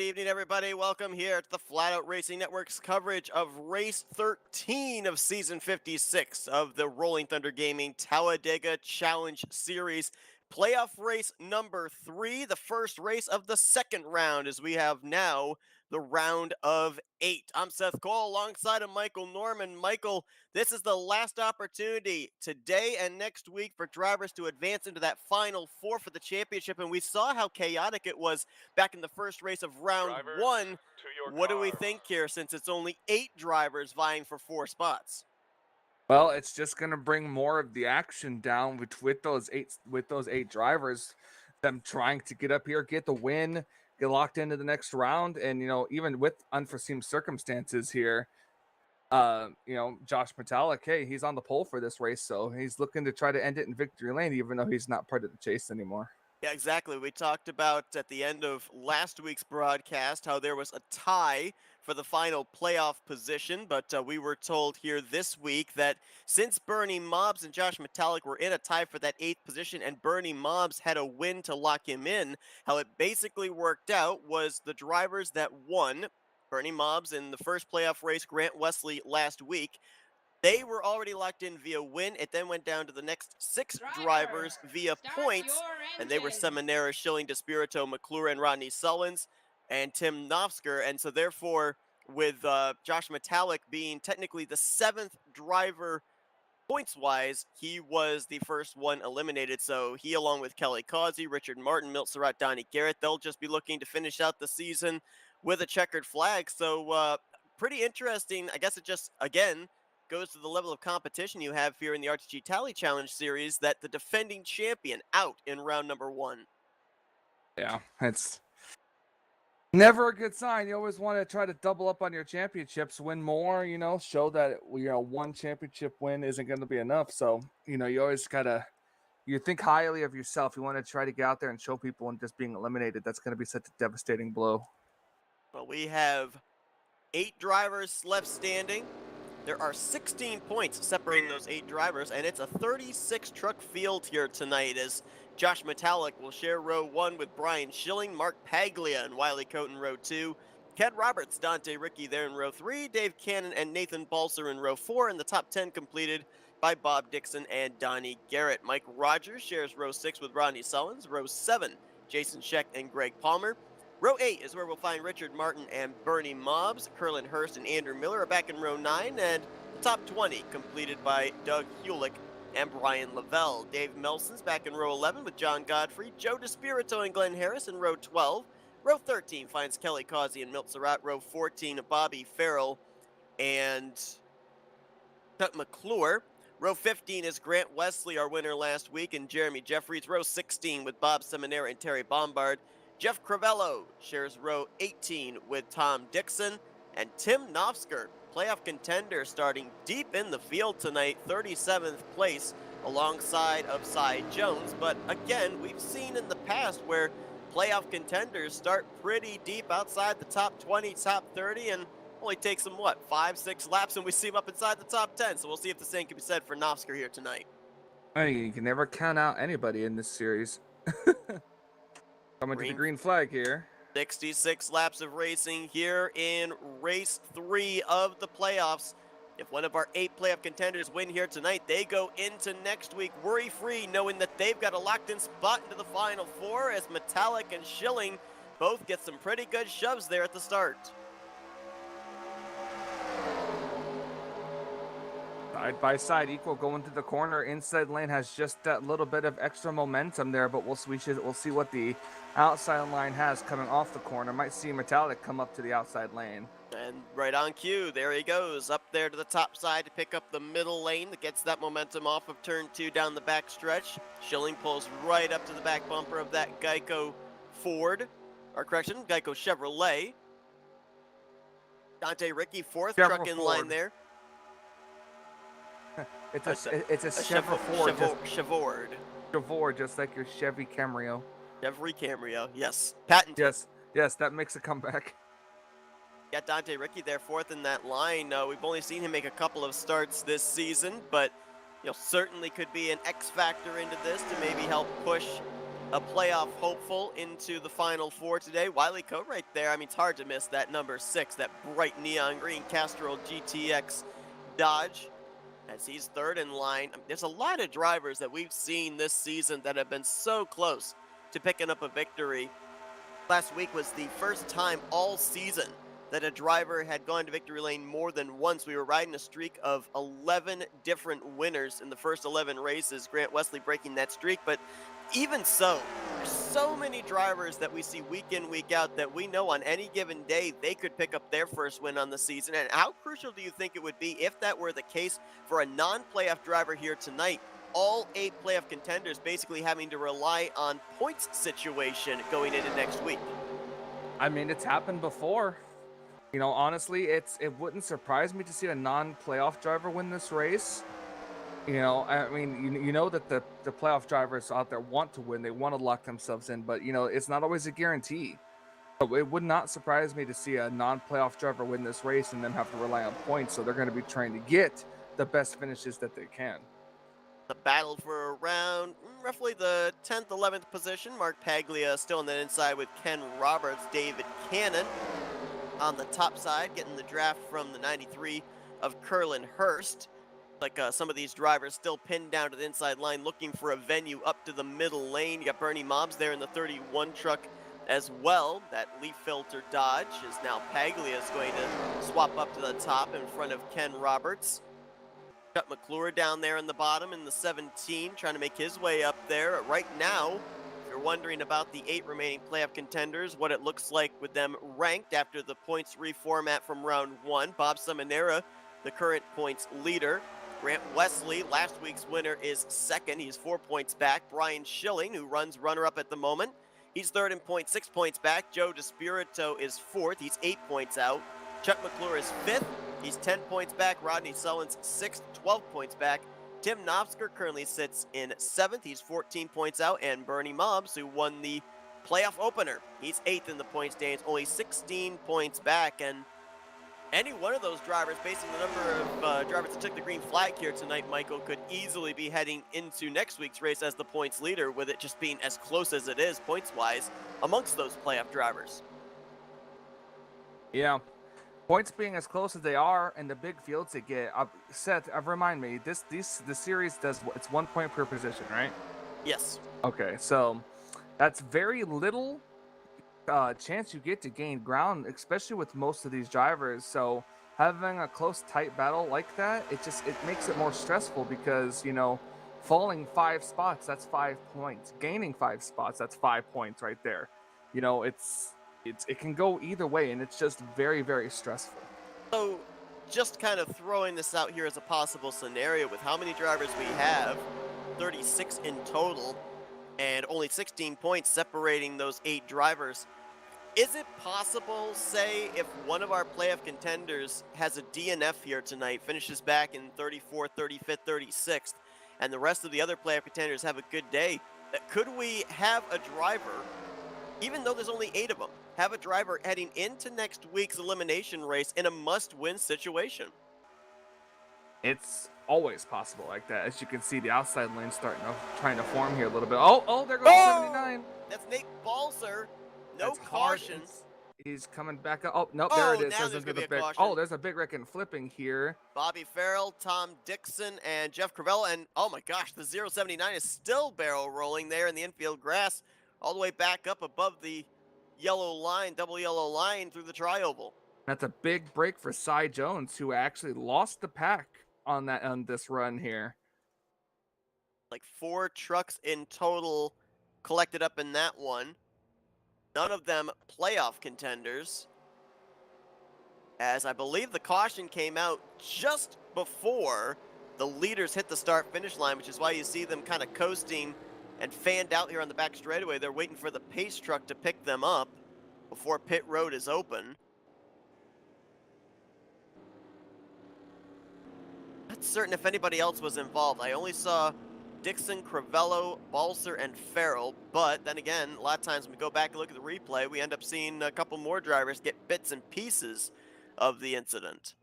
Good evening, everybody. Welcome here to the Flatout Racing Network's coverage of race 13 of season 56 of the Rolling Thunder Gaming Talladega Challenge Series. Playoff race number 3, the first race of the second round, as we have now the round of 8. I'm Seth Cole alongside of Michael Norman. Michael, this is the last opportunity today and next week for drivers to advance into that final 4 for the championship, and we saw how chaotic it was back in the first race of round Drivers, 1. to your What do we cars. think here, since it's only 8 drivers vying for 4 spots? Well, it's just going to bring more of the action down with those eight drivers, them trying to get up here, get the win, get locked into the next round, and even with unforeseen circumstances here, Josh Metallic, hey, he's on the pole for this race, so he's looking to try to end it in victory lane, even though he's not part of the chase anymore. Yeah, exactly. We talked about at the end of last week's broadcast how there was a tie for the final playoff position, but we were told here this week that since Bernie Mobbs and Josh Metallic were in a tie for that 8th position and Bernie Mobbs had a win to lock him in, how it basically worked out was the drivers that won, Bernie Mobbs in the first playoff race, Grant Wesley last week, they were already locked in via win. It then went down to the next 6 drivers via points, and they were Seminara, Schilling, DeSpirito, McClure, and Rodney Sullivan, and Tim Nafsker. And so therefore, with Josh Metallic being technically the 7th driver points-wise, he was the first one eliminated. So he, along with Kelly Causey, Richard Martin, Milt Surratt, Donnie Garrett, they'll just be looking to finish out the season with a checkered flag. So pretty interesting. I guess it just, again, goes to the level of competition you have here in the RTG Tally Challenge Series, that the defending champion out in round number 1. Yeah, it's never a good sign. You always want to try to double up on your championships, win more, show that, one championship win isn't going to be enough. So, you always you think highly of yourself. You want to try to get out there and show people, and just being eliminated, that's going to be such a devastating blow. Well, we have 8 drivers left standing. There are 16 points separating those 8 drivers, and it's a 36 truck field here tonight, as Josh Metallic will share row 1 with Brian Schilling, Mark Paglia and Wiley Cote in row 2, Ken Roberts, Dante Ricky there in row 3, Dave Cannon and Nathan Balser in row 4, and the top 10 completed by Bob Dixon and Donnie Garrett. Mike Rogers shares row 6 with Rodney Sullivan, row 7, Jason Scheck and Greg Palmer. Row 8 is where we'll find Richard Martin and Bernie Mobbs. Curlin Hurst and Andrew Miller are back in row 9, and the top 20 completed by Doug Hewlick and Brian Lavelle. Dave Melson's back in row 11 with John Godfrey, Joe DeSpirito and Glenn Harris in row 12. Row 13 finds Kelly Causey and Milt Surratt. Row 14, Bobby Farrell and Tut McClure. Row 15 is Grant Wesley, our winner last week, and Jeremy Jeffries. Row 16 with Bob Seminara and Terry Bombard. Jeff Crivello shares row 18 with Tom Dixon, and Tim Nafsker, playoff contender, starting deep in the field tonight, 37th place alongside of Cy Jones. But again, we've seen in the past where playoff contenders start pretty deep outside the top 20, top 30, and only takes them, 5-6 laps, and we see them up inside the top 10. So we'll see if the same can be said for Nafsker here tonight. I mean, you can never count out anybody in this series. Coming to the green flag here. 66 laps of racing here in race 3 of the playoffs. If one of our 8 playoff contenders win here tonight, they go into next week worry-free, knowing that they've got a locked-in spot into the final 4, as Metallic and Schilling both get some pretty good shoves there at the start. Side by side, equal going to the corner. Inside lane has just that little bit of extra momentum there, but we'll see what the outside line has coming off the corner. Might see Metallic come up to the outside lane. And right on cue, there he goes, up there to the top side to pick up the middle lane that gets that momentum off of turn 2 down the back stretch. Schilling pulls right up to the back bumper of that Geico Geico Chevrolet. Dante Ricky, 4th truck in line there. It's a Chevrolet. Chevord, just like your Chevy Camaro. Chevy Camaro, yes. Patented. Yes, that makes a comeback. Got Dante Ricky there, 4th in that line. We've only seen him make a couple of starts this season, but certainly could be an X factor into this to maybe help push a playoff hopeful into the Final Four today. Wiley Coe right there. I mean, it's hard to miss that number 6, that bright neon green Castrol GTX Dodge, as he's third in line. There's a lot of drivers that we've seen this season that have been so close to picking up a victory. Last week was the first time all season that a driver had gone to victory lane more than once. We were riding a streak of 11 different winners in the first 11 races, Grant Wesley breaking that streak. But even so, there's so many drivers that we see week in, week out that we know on any given day they could pick up their first win on the season. And how crucial do you think it would be if that were the case for a non-playoff driver here tonight? All 8 playoff contenders basically having to rely on points situation going into next week. I mean, it's happened before. You know, honestly, it wouldn't surprise me to see a non-playoff driver win this race. You know, I mean, you know that the playoff drivers out there want to win. They want to lock themselves in, but, you know, it's not always a guarantee. So it would not surprise me to see a non-playoff driver win this race and then have to rely on points. So they're going to be trying to get the best finishes that they can. The battle for around roughly the 10th, 11th position. Mark Paglia still on the inside with Ken Roberts, David Cannon on the top side, getting the draft from the 93 of Curlin Hurst. Like some of these drivers still pinned down to the inside line, looking for a venue up to the middle lane. You got Bernie Mobbs there in the 31 truck as well. That leaf filter Dodge is now Paglia is going to swap up to the top in front of Ken Roberts. Chuck McClure down there in the bottom in the 17, trying to make his way up there. Right now, if you're wondering about the 8 remaining playoff contenders, what it looks like with them ranked after the points reformat from round 1. Bob Seminara, the current points leader. Grant Wesley, last week's winner, is second. He's 4 points back. Brian Schilling, who runs runner-up at the moment, he's third in points, 6 points back. Joe DeSpirito is fourth. He's 8 points out. Chuck McClure is fifth. He's 10 points back. Rodney Sullivan's sixth, 12 points back. Tim Nafsker currently sits in seventh. He's 14 points out. And Bernie Mobbs, who won the playoff opener, he's eighth in the points standings, only 16 points back. And any one of those drivers, based on the number of drivers that took the green flag here tonight, Michael, could easily be heading into next week's race as the points leader, with it just being as close as it is points-wise amongst those playoff drivers. Yeah. Points being as close as they are and the big fields they get. Seth, remind me, the series does, it's 1 point per position, right? Yes. Okay, so that's very little chance you get to gain ground, especially with most of these drivers. So having a close, tight battle like that, it makes it more stressful because, you know, falling 5 spots, that's 5 points. Gaining 5 spots, that's 5 points right there. You know, it can go either way, and it's just very, very stressful. So just kind of throwing this out here as a possible scenario with how many drivers we have, 36 in total, and only 16 points separating those 8 drivers. Is it possible, say, if one of our playoff contenders has a DNF here tonight, finishes back in 34th, 35th, 36th, and the rest of the other playoff contenders have a good day, could we have a driver, even though there's only 8 of them, have a driver heading into next week's elimination race in a must-win situation? It's always possible like that. As you can see, the outside lane trying to form here a little bit. Oh, there goes 79. That's Nate Balser. No caution. He's coming back up. Oh, nope, there it is. Now there's gonna be a caution. Oh, there's a big wreck and flipping here. Bobby Farrell, Tom Dixon, and Jeff Cravella. And oh my gosh, the 079 is still barrel rolling there in the infield grass, all the way back up above the yellow line, double yellow line through the tri-oval. That's a big break for Cy Jones, who actually lost the pack on this run here. Like 4 trucks in total collected up in that one. None of them playoff contenders, as I believe the caution came out just before the leaders hit the start-finish line, which is why you see them kind of coasting and fanned out here on the back straightaway. They're waiting for the pace truck to pick them up before pit road is open. Not certain if anybody else was involved. I only saw Dixon, Cravello, Balser, and Farrell, but then again, a lot of times when we go back and look at the replay, we end up seeing a couple more drivers get bits and pieces of the incident.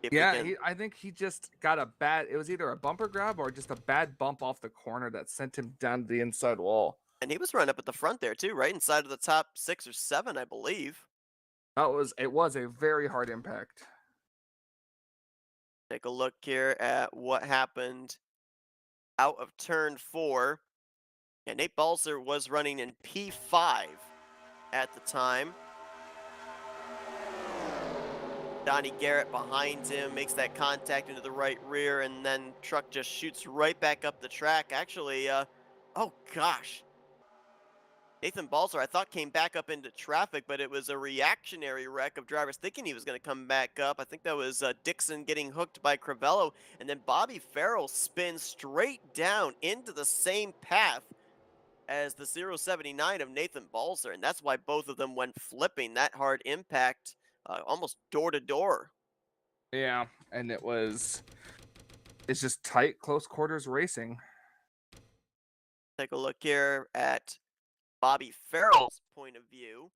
If we Yeah, can. I think he just got a bad. It was either a bumper grab or just a bad bump off the corner that sent him down to the inside wall. And he was running up at the front there too, right inside of the top 6 or 7, I believe. It was a very hard impact. Take a look here at what happened out of turn 4. And Nate Balzer was running in P5 at the time. Donnie Garrett behind him makes that contact into the right rear, and then truck just shoots right back up the track. Actually, oh gosh. Nathan Balzer, I thought, came back up into traffic, but it was a reactionary wreck of drivers thinking he was going to come back up. I think that was Dixon getting hooked by Crivello, and then Bobby Farrell spins straight down into the same path as the 079 of Nathan Balzer, and that's why both of them went flipping. That hard impact, almost door to door. Yeah, and it's just tight, close quarters racing. Take a look here at Bobby Farrell's point of view.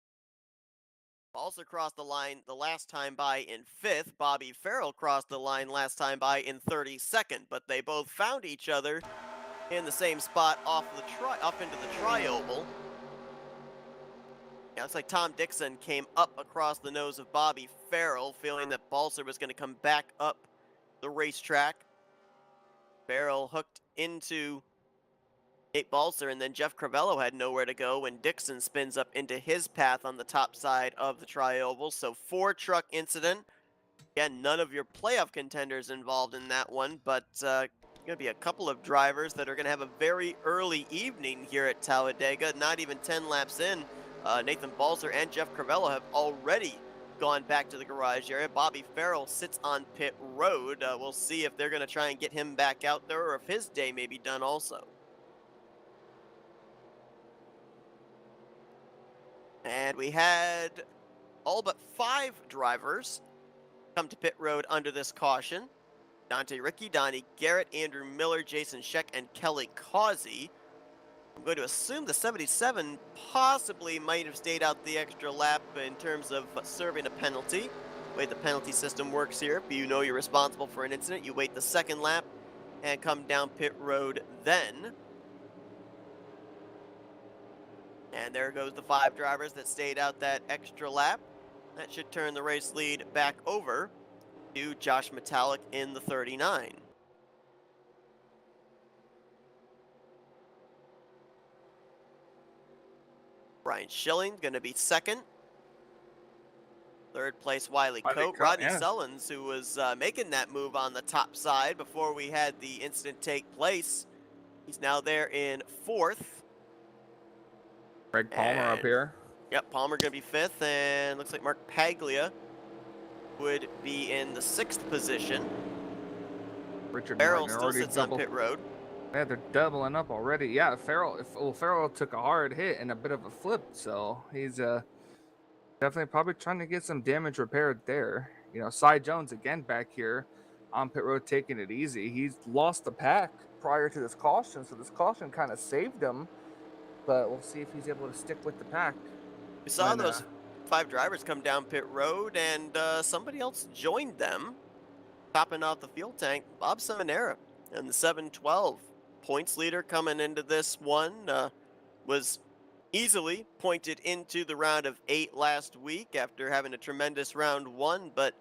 Balzer crossed the line the last time by in 5th. Bobby Farrell crossed the line last time by in 32nd, but they both found each other in the same spot up into the tri-oval. Yeah, it's like Tom Dixon came up across the nose of Bobby Farrell, feeling that Balzer was going to come back up the racetrack. Farrell hooked into Nate Balzer, and then Jeff Crivello had nowhere to go when Dixon spins up into his path on the top side of the tri-oval. So 4-truck incident. Again, none of your playoff contenders involved in that one, but going to be a couple of drivers that are going to have a very early evening here at Talladega. Not even 10 laps in, Nathan Balzer and Jeff Crivello have already gone back to the garage area. Bobby Farrell sits on pit road. We'll see if they're going to try and get him back out there or if his day may be done also. And we had all but 5 drivers come to pit road under this caution. Dante Ricky, Donnie Garrett, Andrew Miller, Jason Scheck, and Kelly Causey. I'm going to assume the 77 possibly might have stayed out the extra lap in terms of serving a penalty. The way the penalty system works here, if you know you're responsible for an incident, you wait the second lap and come down pit road then. And there goes the 5 drivers that stayed out that extra lap. That should turn the race lead back over to Josh Metallic in the 39. Brian Schilling going to be second. Third place, Wiley Coate. Rodney Sullins, who was making that move on the top side before we had the incident take place. He's now there in 4th. Greg Palmer up here. Yep, Palmer going to be 5th, and looks like Mark Paglia would be in the 6th position. Richard Farrell still sits on pit road. Yeah, they're doubling up already. Yeah, Farrell took a hard hit and a bit of a flip, so he's definitely probably trying to get some damage repaired there. You know, Cy Jones again back here on pit road taking it easy. He's lost the pack prior to this caution, so this caution kind of saved him. But we'll see if he's able to stick with the pack. We saw those 5 drivers come down pit road, and somebody else joined them, topping off the fuel tank. Bob Seminara in the 712. Points leader coming into this one, was easily pointed into the round of 8 last week after having a tremendous round 1, but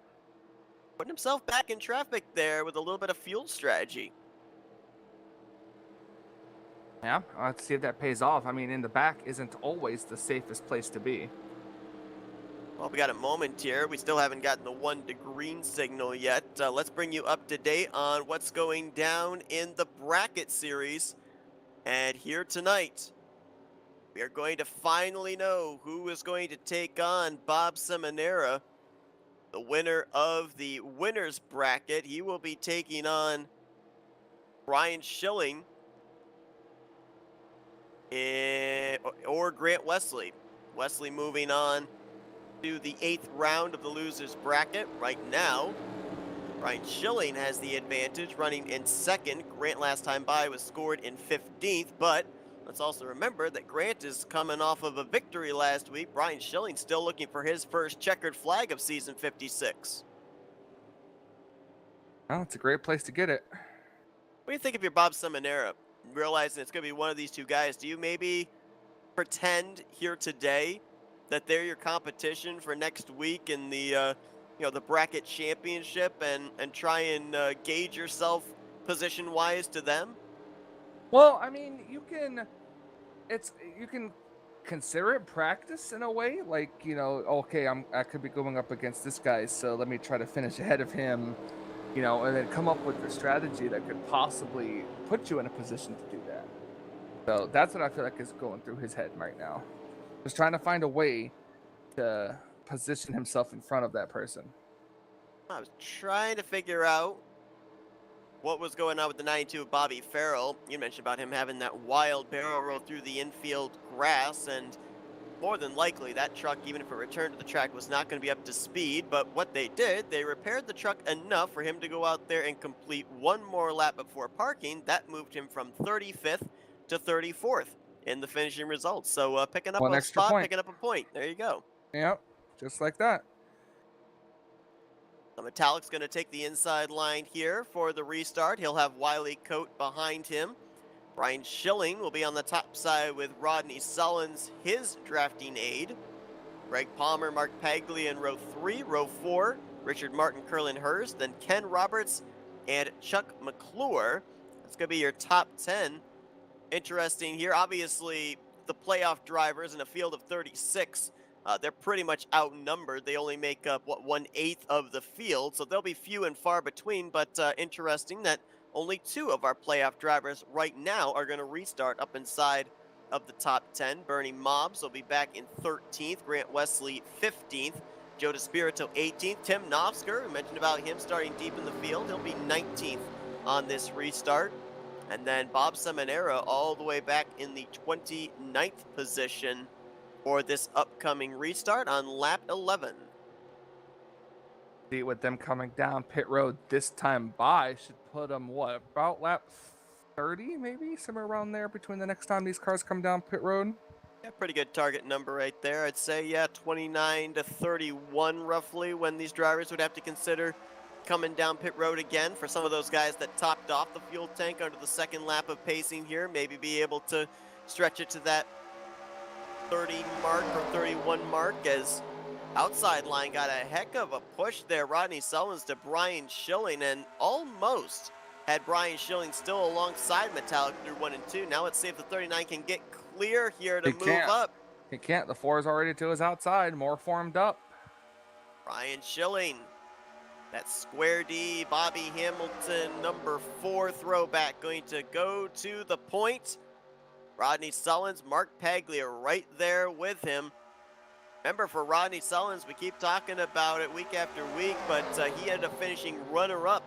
putting himself back in traffic there with a little bit of fuel strategy. Yeah, let's see if that pays off. I mean, in the back isn't always the safest place to be. Well, we got a moment here. We still haven't gotten the 1 to green signal yet. Let's bring you up to date on what's going down in the bracket series. And here tonight, we are going to finally know who is going to take on Bob Seminara, the winner of the winner's bracket. He will be taking on Brian Schilling or Grant Wesley. Wesley moving on to the 8th round of the loser's bracket. Right now, Brian Schilling has the advantage, running in 2nd. Grant last time by was scored in 15th, but let's also remember that Grant is coming off of a victory last week. Brian Schilling still looking for his first checkered flag of season 56. Oh, it's a great place to get it. What do you think if you're Bob Seminara, realizing it's going to be one of these two guys? Do you maybe pretend here today that they're your competition for next week in the the bracket championship and try and gauge yourself position wise to them? Well, I mean, you can consider it practice in a way, like, okay, I could be going up against this guy, so let me try to finish ahead of him, and then come up with a strategy that could possibly put you in a position to do that. So that's what I feel like is going through his head right now. Just trying to find a way to position himself in front of that person. I was trying to figure out what was going on with the 92 of Bobby Farrell. You mentioned about him having that wild barrel roll through the infield grass, and more than likely that truck, even if it returned to the track, was not going to be up to speed. But what they did, they repaired the truck enough for him to go out there and complete one more lap before parking. That moved him from 35th to 34th in the finishing results. So picking up One a extra spot, point. picking up a point. There you go. Yep, just like that. The Metallic's going to take the inside line here for the restart. He'll have Wiley Coate behind him. Brian Schilling will be on the top side with Rodney Sullivan, his drafting aide. Greg Palmer, Mark Paglia in row 3. Row 4, Richard Martin, Curlin Hurst, then Ken Roberts and Chuck McClure. That's going to be your top 10. Interesting here. Obviously, the playoff drivers in a field of 36, they're pretty much outnumbered. They only make up, 1/8 of the field, so they'll be few and far between, but interesting that only 2 of our playoff drivers right now are going to restart up inside of the top 10. Bernie Mobbs will be back in 13th, Grant Wesley 15th, Joe DeSpirito 18th, Tim Nafsker, we mentioned about him starting deep in the field, he'll be 19th on this restart. And then Bob Seminara all the way back in the 29th position for this upcoming restart on lap 11. See, with them coming down pit road this time by should put them, about lap 30, maybe? Somewhere around there between the next time these cars come down pit road. Yeah, pretty good target number right there. I'd say, yeah, 29 to 31 roughly when these drivers would have to consider coming down pit road again. For some of those guys that topped off the fuel tank under the second lap of pacing here, maybe be able to stretch it to that 30 mark or 31 mark, as outside line got a heck of a push there. Rodney Sullivan to Brian Schilling, and almost had Brian Schilling still alongside Metallic through 1 and 2. Now let's see if the 39 can get clear here to move up. He can't. The 4 is already to his outside, more formed up. Brian Schilling. That square D, Bobby Hamilton, number 4 throwback, going to go to the point. Rodney Sullivan, Mark Paglia right there with him. Remember, for Rodney Sullivan, we keep talking about it week after week, but he ended up finishing runner-up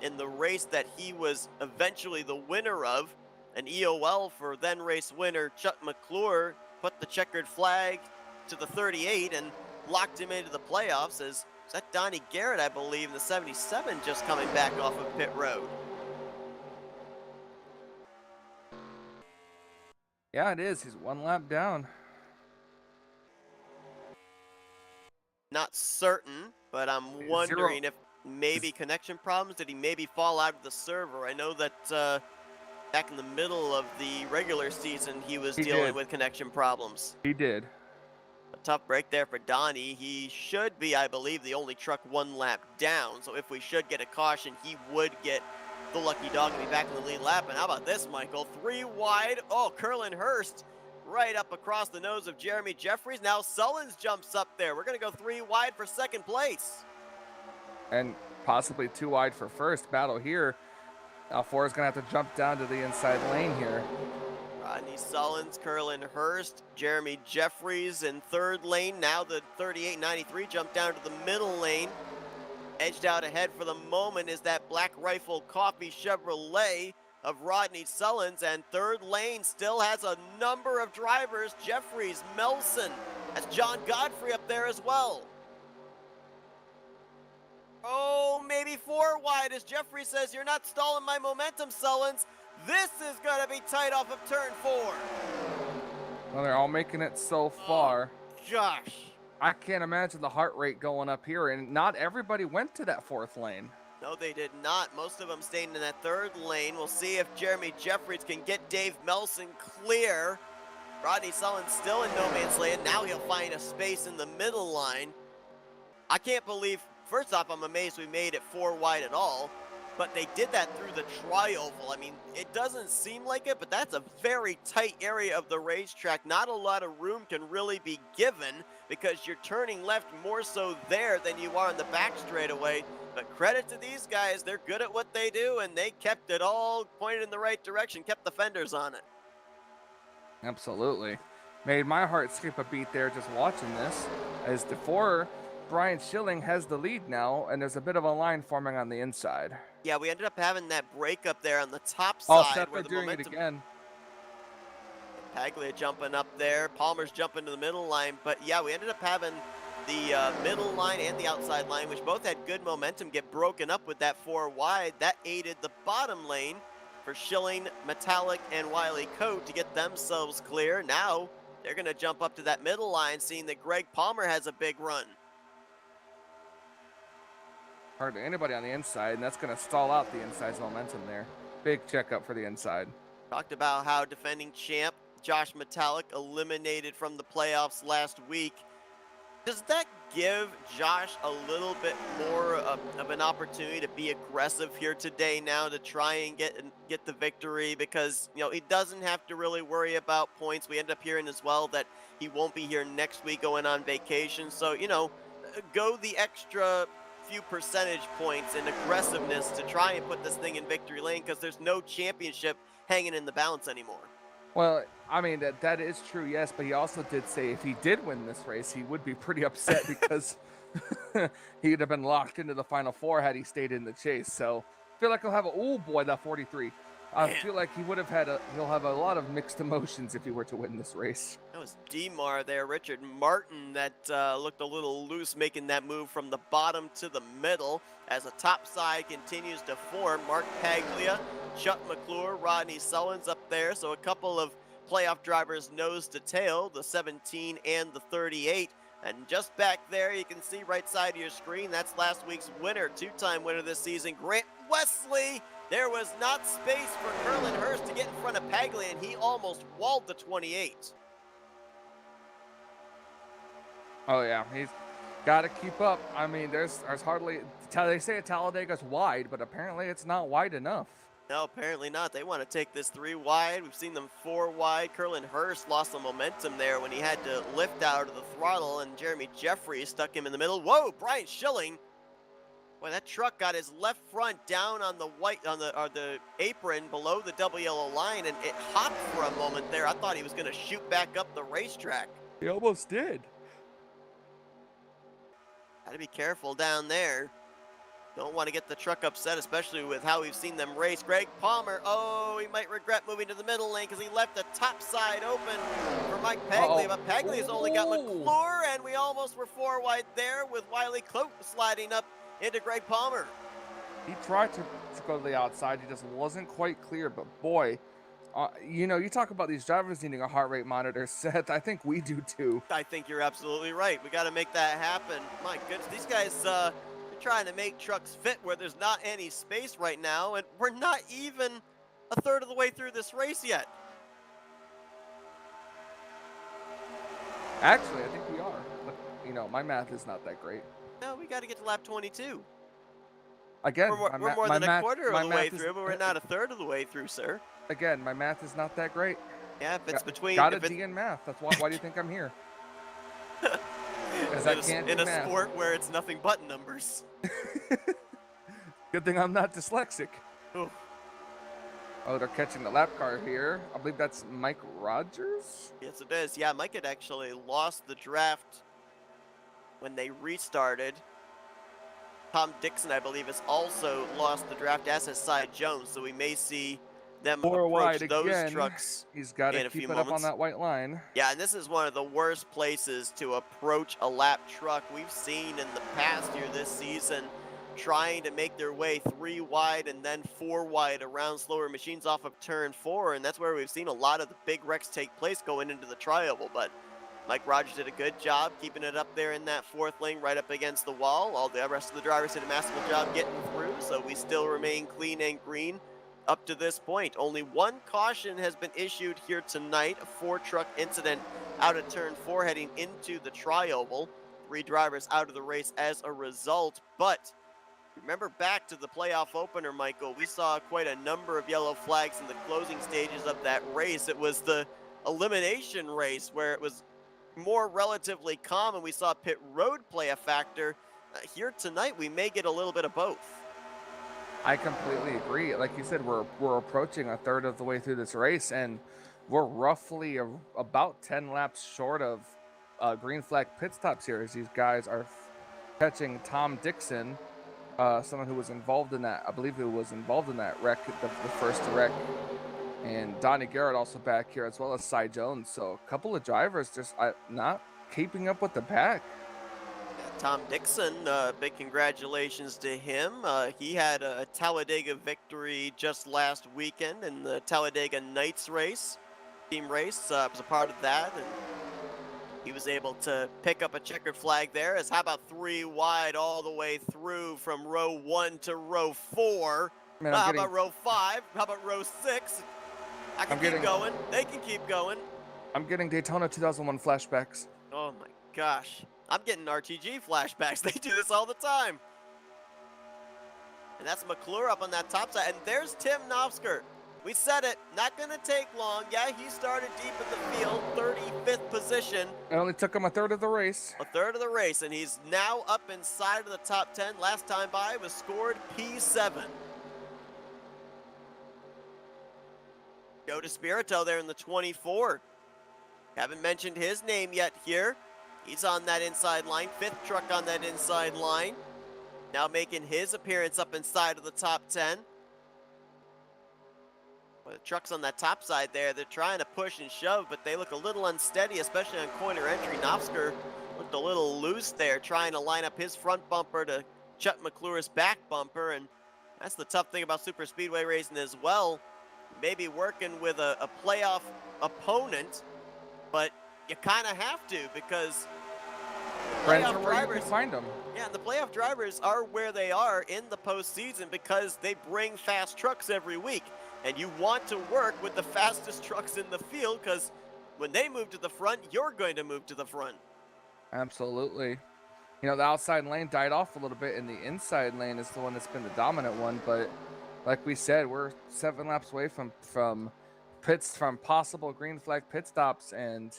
in the race that he was eventually the winner of. An EOL for then race winner Chuck McClure put the checkered flag to the 38 and locked him into the playoffs. As is that Donnie Garrett, I believe, in the 77, just coming back off of pit road. Yeah, it is. He's 1 lap down. Not certain, but I'm wondering if maybe connection problems. Did he maybe fall out of the server? I know that back in the middle of the regular season, he was dealing with connection problems. He did. A tough break there for Donnie. He should be, I believe, the only truck 1 lap down. So if we should get a caution, he would get the lucky dog and be back in the lead lap. And how about this, Michael? 3 wide. Oh, Curlin Hurst right up across the nose of Jeremy Jeffries. Now Sullins jumps up there. We're going to go 3 wide for second place. And possibly 2 wide for first. Battle here. Now 4 is going to have to jump down to the inside lane here. Rodney Sullins, Curlin Hurst, Jeremy Jeffries in 3rd lane. Now the 3893 jumped down to the middle lane. Edged out ahead for the moment is that Black Rifle Coffee Chevrolet of Rodney Sullins, and 3rd lane still has a number of drivers. Jeffries, Melson, that's John Godfrey up there as well. Oh, maybe 4 wide as Jeffrey says, you're not stalling my momentum, Sullins. This is going to be tight off of turn 4. Well, they're all making it so far. Gosh. I can't imagine the heart rate going up here, and not everybody went to that 4th lane. No, they did not. Most of them staying in that third lane. We'll see if Jeremy Jeffries can get Dave Melson clear. Rodney Sullivan still in no man's land. Now he'll find a space in the middle line. I can't believe, first off, I'm amazed we made it 4 wide at all, but they did that through the tri-oval. I mean, it doesn't seem like it, but that's a very tight area of the racetrack. Not a lot of room can really be given because you're turning left more so there than you are on the back straightaway. But credit to these guys, they're good at what they do, and they kept it all pointed in the right direction, kept the fenders on it. Absolutely. Made my heart skip a beat there just watching this, as before Brian Schilling has the lead now, and there's a bit of a line forming on the inside. Yeah, we ended up having that break up there on the top Oh, side where Scheffler the doing momentum... it again. Paglia jumping up there. Palmer's jumping to the middle line. But yeah, we ended up having the middle line and the outside line, which both had good momentum, get broken up with that 4 wide. That aided the bottom lane for Schilling, Metallic, and Wiley Coat to get themselves clear. Now they're going to jump up to that middle line, seeing that Greg Palmer has a big run. Hardly anybody on the inside, and that's going to stall out the inside's momentum there. Big checkup for the inside. Talked about how defending champ Josh Metallic eliminated from the playoffs last week. Does that give Josh a little bit more of an opportunity to be aggressive here today now to try and get the victory? Because, you know, he doesn't have to really worry about points. We end up hearing as well that he won't be here next week going on vacation. So, you know, go the extra few percentage points in aggressiveness to try and put this thing in victory lane, because there's no championship hanging in the balance anymore. Well, I mean, that is true, yes, but he also did say if he did win this race, he would be pretty upset because he'd have been locked into the Final Four had he stayed in the chase. So I feel like he'll have oh boy, that 43. I feel like he'll have a lot of mixed emotions if he were to win this race. That was DMAR there, Richard Martin, that looked a little loose, making that move from the bottom to the middle as the top side continues to form. Mark Paglia, Chuck McClure, Rodney Sullivan's up there, so a couple of playoff drivers nose to tail, the 17 and the 38. And just back there, you can see right side of your screen, that's last week's winner, 2-time winner this season, Grant Wesley. There was not space for Curlin Hurst to get in front of Paglia, and he almost walled the 28. Oh yeah, he's got to keep up. I mean, there's hardly, they say Talladega's wide, but apparently it's not wide enough. No, apparently not. They want to take this 3 wide. We've seen them 4 wide. Curlin Hurst lost some momentum there when he had to lift out of the throttle, and Jeremy Jeffries stuck him in the middle. Whoa, Brian Schilling. Boy, that truck got his left front down on the the apron below the double yellow line, and it hopped for a moment there. I thought he was going to shoot back up the racetrack. He almost did. Got to be careful down there. Don't want to get the truck upset, especially with how we've seen them race. Greg Palmer, oh, he might regret moving to the middle lane because he left the top side open for Mike Paglia. But Paglia's only got McClure, and we almost were 4 wide there with Wiley Cloak sliding up into Greg Palmer. He tried to go to the outside. He just wasn't quite clear. But boy, you know, you talk about these drivers needing a heart rate monitor, Seth. I think we do too. I think you're absolutely right. We got to make that happen. My goodness, these guys they're trying to make trucks fit where there's not any space right now, and we're not even a third of the way through this race yet. Actually, I think we are. But, you know, my math is not that great. No, we got to get to lap 22. Again, we're more than a quarter of the way through, but we're not a third of the way through, sir. Again, my math is not that great. Yeah, if it's between... Got a D in math. That's why do you think I'm here? Because I can't in do a math. sport where it's nothing but numbers. Good thing I'm not dyslexic. Ooh. Oh, they're catching the lap car here. I believe that's Mike Rogers. Yes, it is. Yeah, Mike had actually lost the draft when they restarted. Tom Dixon, I believe, has also lost the draft, as has Cy Jones, so we may see them approach those trucks. He's got to keep it up on that white line. Yeah, and this is one of the worst places to approach a lap truck. We've seen in the past year this season trying to make their way 3 wide and then 4 wide around slower machines off of turn 4, and that's where we've seen a lot of the big wrecks take place going into the tri-oval. But Mike Rogers did a good job keeping it up there in that 4th lane right up against the wall. All the rest of the drivers did a masterful job getting through. so we still remain clean and green up to this point. Only one caution has been issued here tonight, a 4-truck incident out of turn 4 heading into the tri-oval. 3 drivers out of the race as a result, but remember back to the playoff opener, Michael, we saw quite a number of yellow flags in the closing stages of that race. It was the elimination race where it was more relatively calm and we saw pit road play a factor. Here tonight, we may get a little bit of both. I completely agree. Like you said, we're approaching a third of the way through this race, and we're roughly about 10 laps short of green flag pit stops here, as these guys are catching Tom Dixon, someone who was involved in that. I believe who was involved in that wreck, the first wreck, and Donnie Garrett also back here, as well as Cy Jones. So a couple of drivers just not keeping up with the pack. Tom Dixon, big congratulations to him. He had a Talladega victory just last weekend in the Talladega Nights race, team race. Was a part of that, and he was able to pick up a checkered flag there. As how about 3 wide all the way through from row 1 to row 4? Man, how about row 5? How about row 6? I can keep going. They can keep going. I'm getting Daytona 2001 flashbacks. Oh my gosh. I'm getting RTG flashbacks. They do this all the time. And that's McClure up on that top side. And there's Tim Nafsker. We said it, not going to take long. Yeah, he started deep in the field, 35th position. It only took him a third of the race. A third of the race, and he's now up inside of the top 10. Last time by was scored P7. Joe DeSpirito there in the 24. Haven't mentioned his name yet here. He's on that inside line, 5th truck on that inside line. Now making his appearance up inside of the top 10. Well, the trucks on that top side there, they're trying to push and shove, but they look a little unsteady, especially on corner entry. Nafsker looked a little loose there, trying to line up his front bumper to Chuck McClure's back bumper, and that's the tough thing about super speedway racing as well. Maybe working with a playoff opponent, but you kind of have to, because the playoff drivers find them. Yeah, the playoff drivers are where they are in the postseason because they bring fast trucks every week. And you want to work with the fastest trucks in the field because when they move to the front, you're going to move to the front. Absolutely. You know, the outside lane died off a little bit, and the inside lane is the one that's been the dominant one. But like we said, we're 7 laps away from possible green flag pit stops. And,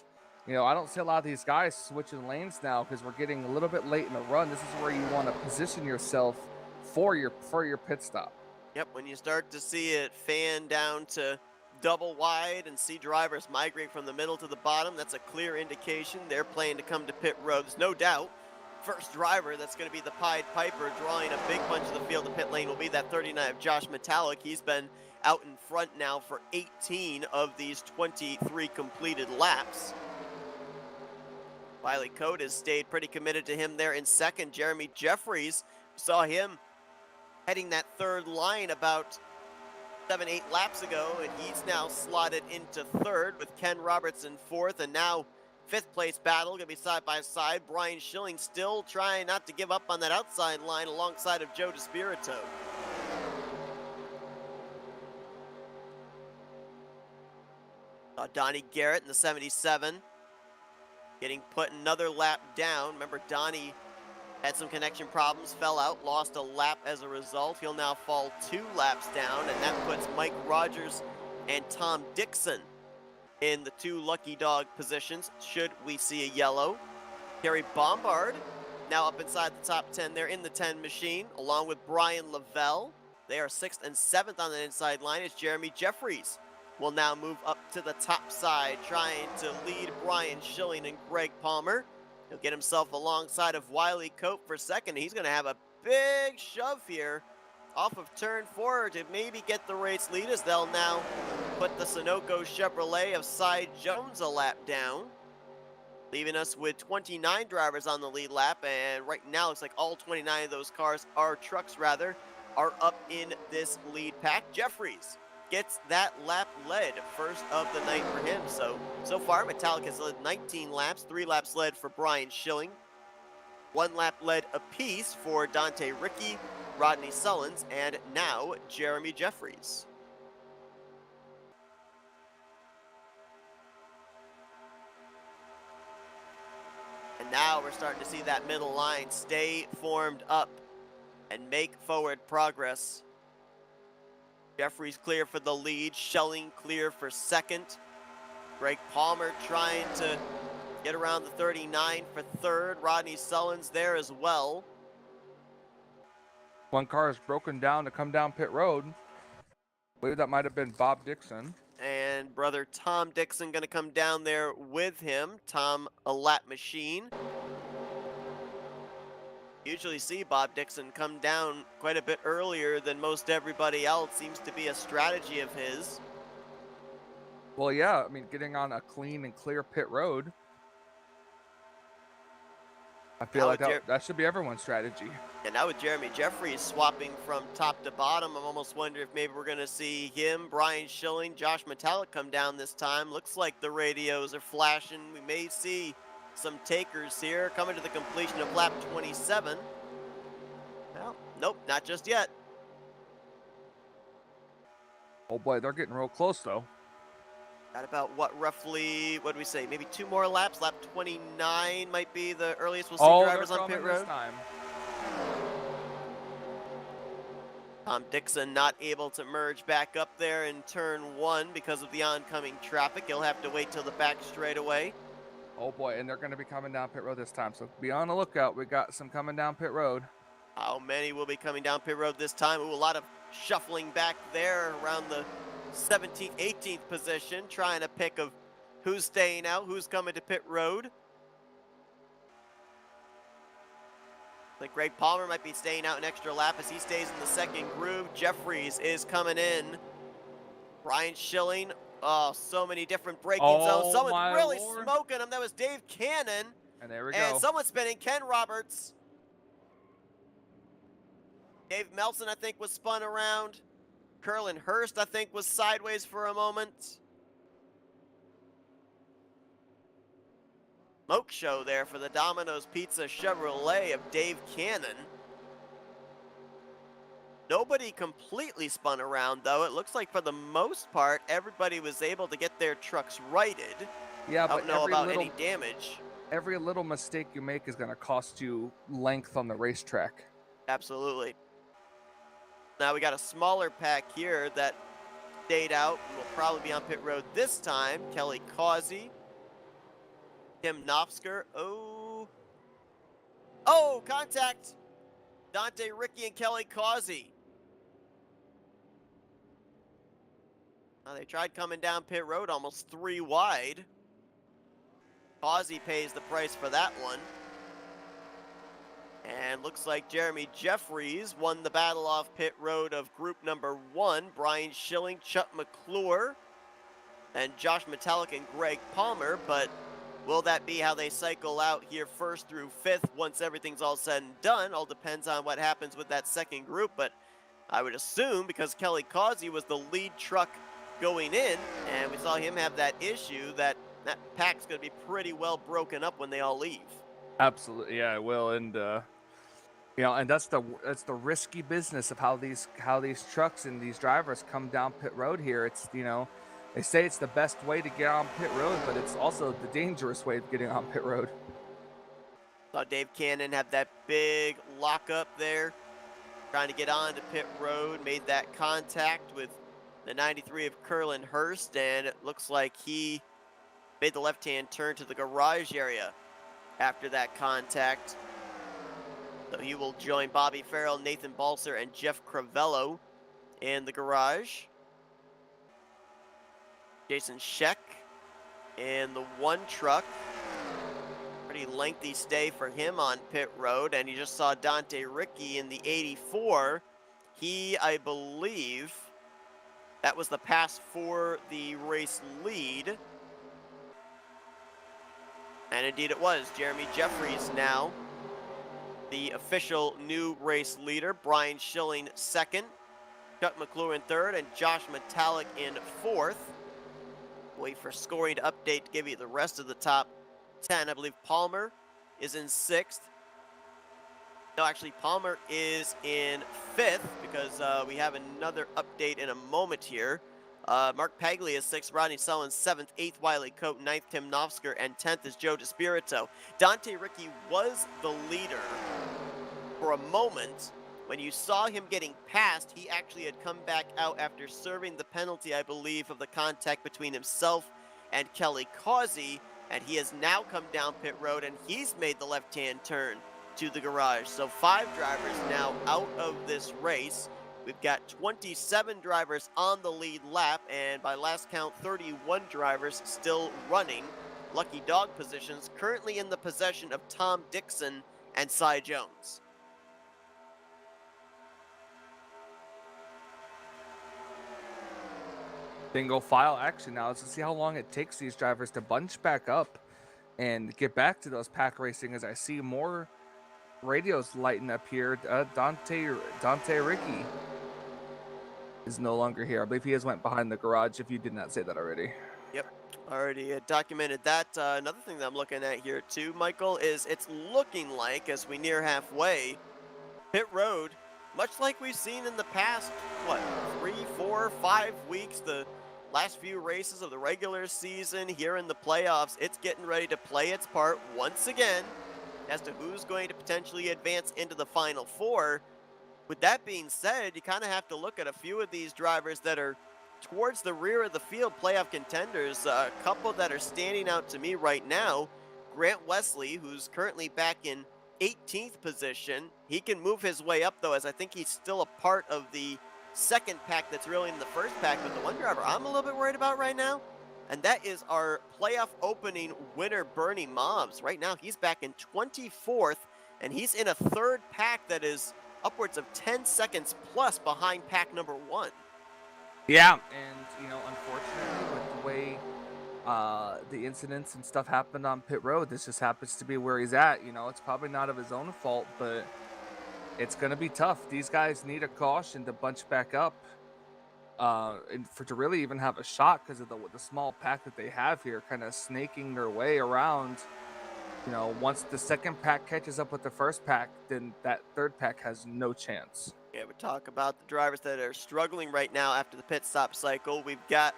you know, I don't see a lot of these guys switching lanes now because we're getting a little bit late in the run. This is where you want to position yourself for your pit stop. Yep, when you start to see it fan down to double wide and see drivers migrate from the middle to the bottom, that's a clear indication they're planning to come to pit road. There's no doubt. First driver that's going to be the Pied Piper drawing a big bunch of the field to pit lane will be that 39 of Josh Metallic. He's been out in front now for 18 of these 23 completed laps. Wiley Coate has stayed pretty committed to him there in second. Jeremy Jeffries, saw him heading that third line about 7-8 laps ago, and he's now slotted into third with Ken Roberts in fourth, and now 5th place battle going to be side by side. Brian Schilling still trying not to give up on that outside line alongside of Joe DeSpirito. Donnie Garrett in the 77 getting put another lap down. Remember, Donnie had some connection problems, fell out, lost a lap as a result. He'll now fall 2 laps down, and that puts Mike Rogers and Tom Dixon in the 2 lucky dog positions, should we see a yellow. Terry Bombard now up inside the top 10 there in the 10 machine, along with Brian Lavelle. They are 6th and 7th on the inside line as Jeremy Jeffries will now move up to the top side, trying to lead Brian Schilling and Greg Palmer. He'll get himself alongside of Wiley Coate for second. He's going to have a big shove here off of turn 4 to maybe get the race lead, as they'll now put the Sunoco Chevrolet of Cy Jones a lap down, leaving us with 29 drivers on the lead lap. And right now, looks like all 29 of those cars, trucks rather, are up in this lead pack. Jeffries gets that lap led, first of the night for him. So far, Metallic has led 19 laps, 3 laps led for Brian Schilling, 1 lap led apiece for Dante Ricky Rodney Sullivan, and now Jeremy Jeffries. And now we're starting to see that middle line stay formed up and make forward progress. Jeffries clear for the lead, Schelling clear for second. Greg Palmer trying to get around the 39 for third. Rodney Sullivan's there as well. One car is broken down to come down pit road. I believe that might have been Bob Dixon. And brother Tom Dixon going to come down there with him. Tom, a lap machine. Usually see Bob Dixon come down quite a bit earlier than most everybody else. Seems to be a strategy of his. Well, yeah, I mean, getting on a clean and clear pit road, I feel like that should be everyone's strategy. And now with Jeremy Jeffries swapping from top to bottom, I'm almost wondering if maybe we're going to see him, Brian Schilling, Josh Metallic come down this time. Looks like the radios are flashing. We may see some takers here coming to the completion of lap 27. Well, nope, not just yet. Oh boy, they're getting real close though. Got about roughly, what do we say, maybe 2 more laps? Lap 29 might be the earliest we'll see drivers on pit road. Tom Dixon not able to merge back up there in turn 1 because of the oncoming traffic. He'll have to wait till the back straightaway. Oh boy, and they're going to be coming down pit road this time, so be on the lookout. We got some coming down pit road. How many will be coming down pit road this time? Ooh, a lot of shuffling back there around the 17th, 18th position, trying to pick of who's staying out, who's coming to pit road. I think Greg Palmer might be staying out an extra lap as he stays in the second groove. Jeffries is coming in. Brian Schilling, oh, so many different braking zones. Someone really smoking him. That was Dave Cannon. And there we go. And someone spinning, Ken Roberts. Dave Melson, I think, was spun around. Curlin Hurst, I think, was sideways for a moment. Smoke show there for the Domino's Pizza Chevrolet of Dave Cannon. Nobody completely spun around, though. It looks like for the most part, everybody was able to get their trucks righted. Yeah, but I don't know about any damage. Every little mistake you make is going to cost you length on the racetrack. Absolutely. Now we got a smaller pack here that stayed out and will probably be on pit road this time. Kelly Causey, Tim Nafsker. Oh, contact. Dante Ricky and Kelly Causey. Now they tried coming down pit road almost 3 wide. Causey pays the price for that one. And looks like Jeremy Jeffries won the battle off pit road of group number 1. Brian Schilling, Chuck McClure, and Josh Metallic and Greg Palmer. But will that be how they cycle out here first through 5th once everything's all said and done? All depends on what happens with that second group. But I would assume, because Kelly Causey was the lead truck going in, and we saw him have that issue, that pack's going to be pretty well broken up when they all leave. Absolutely, yeah, it will. And you know, and that's the risky business of how these trucks and these drivers come down pit road here. It's, you know, they say it's the best way to get on pit road, but it's also the dangerous way of getting on pit road. Saw Dave Cannon have that big lockup there, trying to get on to pit road, made that contact with the 93 of Curlin Hurst, and it looks like he made the left-hand turn to the garage area after that contact. So he will join Bobby Farrell, Nathan Balser, and Jeff Cravello in the garage. Jason Scheck in the 1 truck. Pretty lengthy stay for him on pit road. And you just saw Dante Ricky in the 84. He, I believe, that was the pass for the race lead. And indeed it was. Jeremy Jeffries now the official new race leader. Brian Schilling 2nd, Chuck McClure in 3rd, and Josh Metallic in 4th. Wait for scoring to update to give you the rest of the top 10. I believe Palmer is in 6th. No, actually, Palmer is in 5th because we have another update in a moment here. Mark Paglia is 6th, Rodney Sullivan 7th, 8th Wiley Coate, 9th Tim Nafsker, and 10th is Joe DeSpirito. Dante Ricky was the leader for a moment. When you saw him getting passed, he actually had come back out after serving the penalty, I believe, of the contact between himself and Kelly Causey, and he has now come down pit road and he's made the left-hand turn to the garage. So 5 drivers now out of this race. We've got 27 drivers on the lead lap, and by last count, 31 drivers still running. Lucky dog positions currently in the possession of Tom Dixon and Cy Jones. Single file action now. Let's see how long it takes these drivers to bunch back up and get back to those pack racing, as I see more radios lighting up here. Dante Ricky is no longer here. I believe he has went behind the garage, if you did not say that already. Yep, already documented that. Another thing that I'm looking at here too, Michael, is it's looking like, as we near halfway, pit road, much like we've seen in the past, 3, 4, 5 weeks, the last few races of the regular season here in the playoffs, it's getting ready to play its part once again as to who's going to potentially advance into the Final Four. With that being said, you kind of have to look at a few of these drivers that are towards the rear of the field, playoff contenders. A couple that are standing out to me right now. Grant Wesley, who's currently back in 18th position. He can move his way up, though, as I think he's still a part of the second pack that's really in the first pack. But the one driver I'm a little bit worried about right now, and that is our playoff opening winner, Bernie Mobbs. Right now, he's back in 24th, and he's in a third pack that is upwards of 10 seconds plus behind pack number 1. Yeah, and, unfortunately, with the way the incidents and stuff happened on pit road, this just happens to be where he's at. It's probably not of his own fault, but it's going to be tough. These guys need a caution to bunch back up and to really even have a shot, because of the small pack that they have here, kind of snaking their way around. Once the second pack catches up with the first pack, then that third pack has no chance. Yeah, we talk about the drivers that are struggling right now after the pit stop cycle. We've got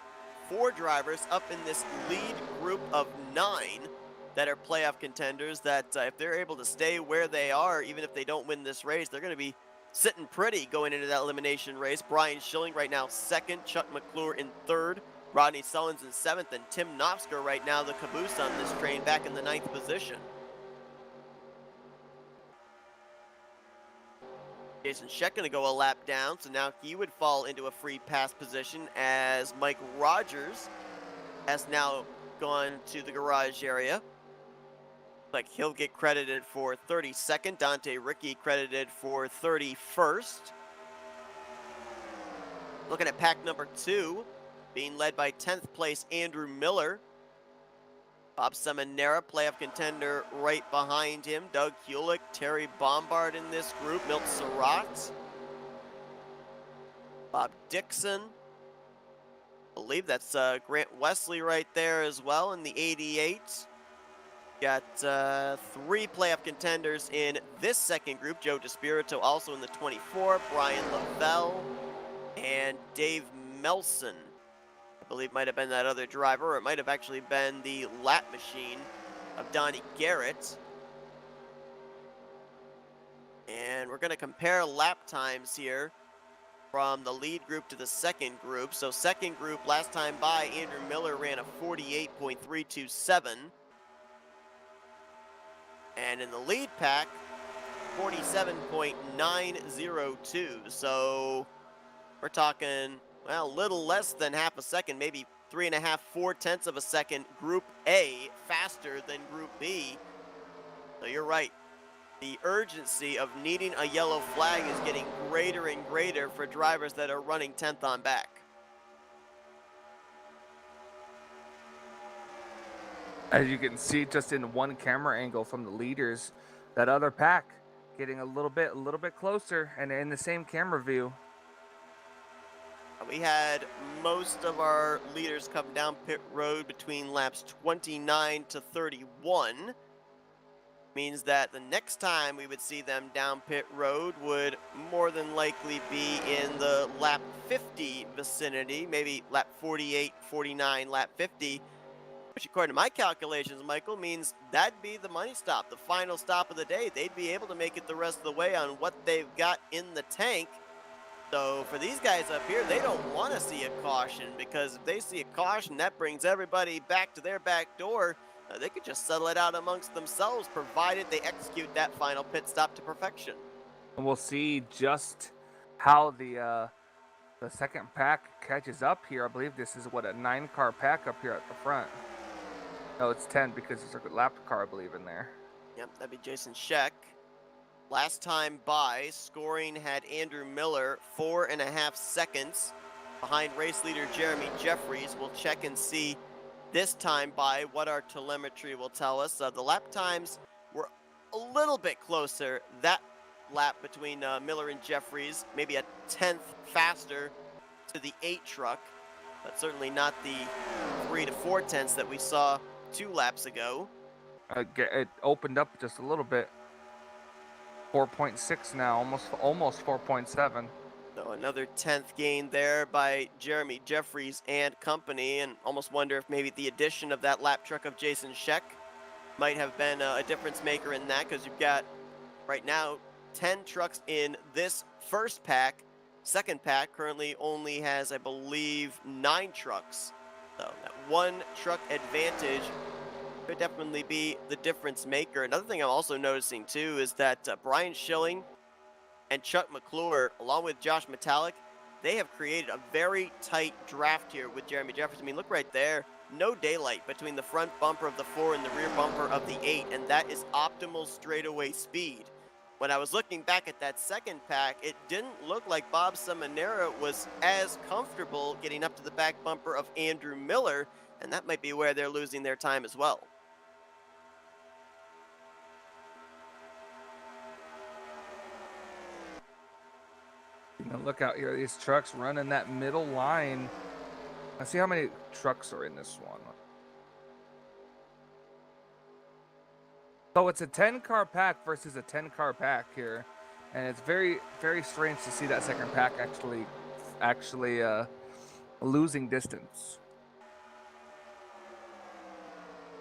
4 drivers up in this lead group of 9 that are playoff contenders that if they're able to stay where they are, even if they don't win this race, they're going to be sitting pretty going into that elimination race. Brian Schilling right now 2nd, Chuck McClure in 3rd, Rodney Sullivan's in 7th, and Tim Nafsker right now the caboose on this train back in the 9th position. Jason Scheck going to go a lap down, so now he would fall into a free pass position as Mike Rogers has now gone to the garage area. Like he'll get credited for 32nd, Dante Ricky credited for 31st. Looking at pack number 2, being led by 10th place Andrew Miller. Bob Seminara, playoff contender, right behind him. Doug Hewlick, Terry Bombard in this group. Milt Surratt. Bob Dixon. I believe that's Grant Wesley right there as well in the 88. Got 3 playoff contenders in this second group. Joe DeSpirito also in the 24. Brian Lavelle and Dave Melson. I believe might have been that other driver, or it might have actually been the lap machine of Donnie Garrett. And we're going to compare lap times here from the lead group to the second group. So second group, last time by, Andrew Miller ran a 48.327. And in the lead pack, 47.902. So we're talking, well, a little less than half a second, maybe 3.5, 4/10 of a second, Group A faster than Group B. So you're right. The urgency of needing a yellow flag is getting greater and greater for drivers that are running 10th on back. As you can see just in one camera angle from the leaders, that other pack getting a little bit closer and in the same camera view. We had most of our leaders come down pit road between laps 29 to 31. means that the next time we would see them down pit road would more than likely be in the lap 50 vicinity, maybe lap 48, 49, lap 50, which according to my calculations, Michael, means that'd be the money stop, the final stop of the day. They'd be able to make it the rest of the way on what they've got in the tank. So for these guys up here, they don't want to see a caution, because if they see a caution, that brings everybody back to their back door. They could just settle it out amongst themselves, provided they execute that final pit stop to perfection. And we'll see just how the second pack catches up here. I believe this is what, a 9-car pack up here at the front. No, it's 10 because there's a lap car, I believe, in there. Yep, that'd be Jason Scheck. Last time by, scoring had Andrew Miller 4.5 seconds behind race leader Jeremy Jeffries. We'll check and see this time by what our telemetry will tell us. The lap times were a little bit closer. That lap between Miller and Jeffries, maybe a 10th faster to the 8 truck, but certainly not the 3 to 4 tenths that we saw 2 laps ago. It opened up just a little bit. 4.6 now, almost 4.7. So another 10th gain there by Jeremy Jeffries and company, and almost wonder if maybe the addition of that lap truck of Jason Scheck might have been a difference maker in that, because you've got right now 10 trucks in this first pack. Second pack currently only has, I believe, 9 trucks. So that 1 truck advantage could definitely be the difference maker. Another thing I'm also noticing too is that Brian Schilling and Chuck McClure, along with Josh Metallic, they have created a very tight draft here with Jeremy Jeffries. I mean, look right there. No daylight between the front bumper of the 4 and the rear bumper of the 8, and that is optimal straightaway speed. When I was looking back at that second pack, it didn't look like Bob Seminara was as comfortable getting up to the back bumper of Andrew Miller, and that might be where they're losing their time as well. Look out here, these trucks running that middle line. Let's see how many trucks are in this one. So it's a 10-car pack versus a 10-car pack here, and it's very, very strange to see that second pack actually losing distance.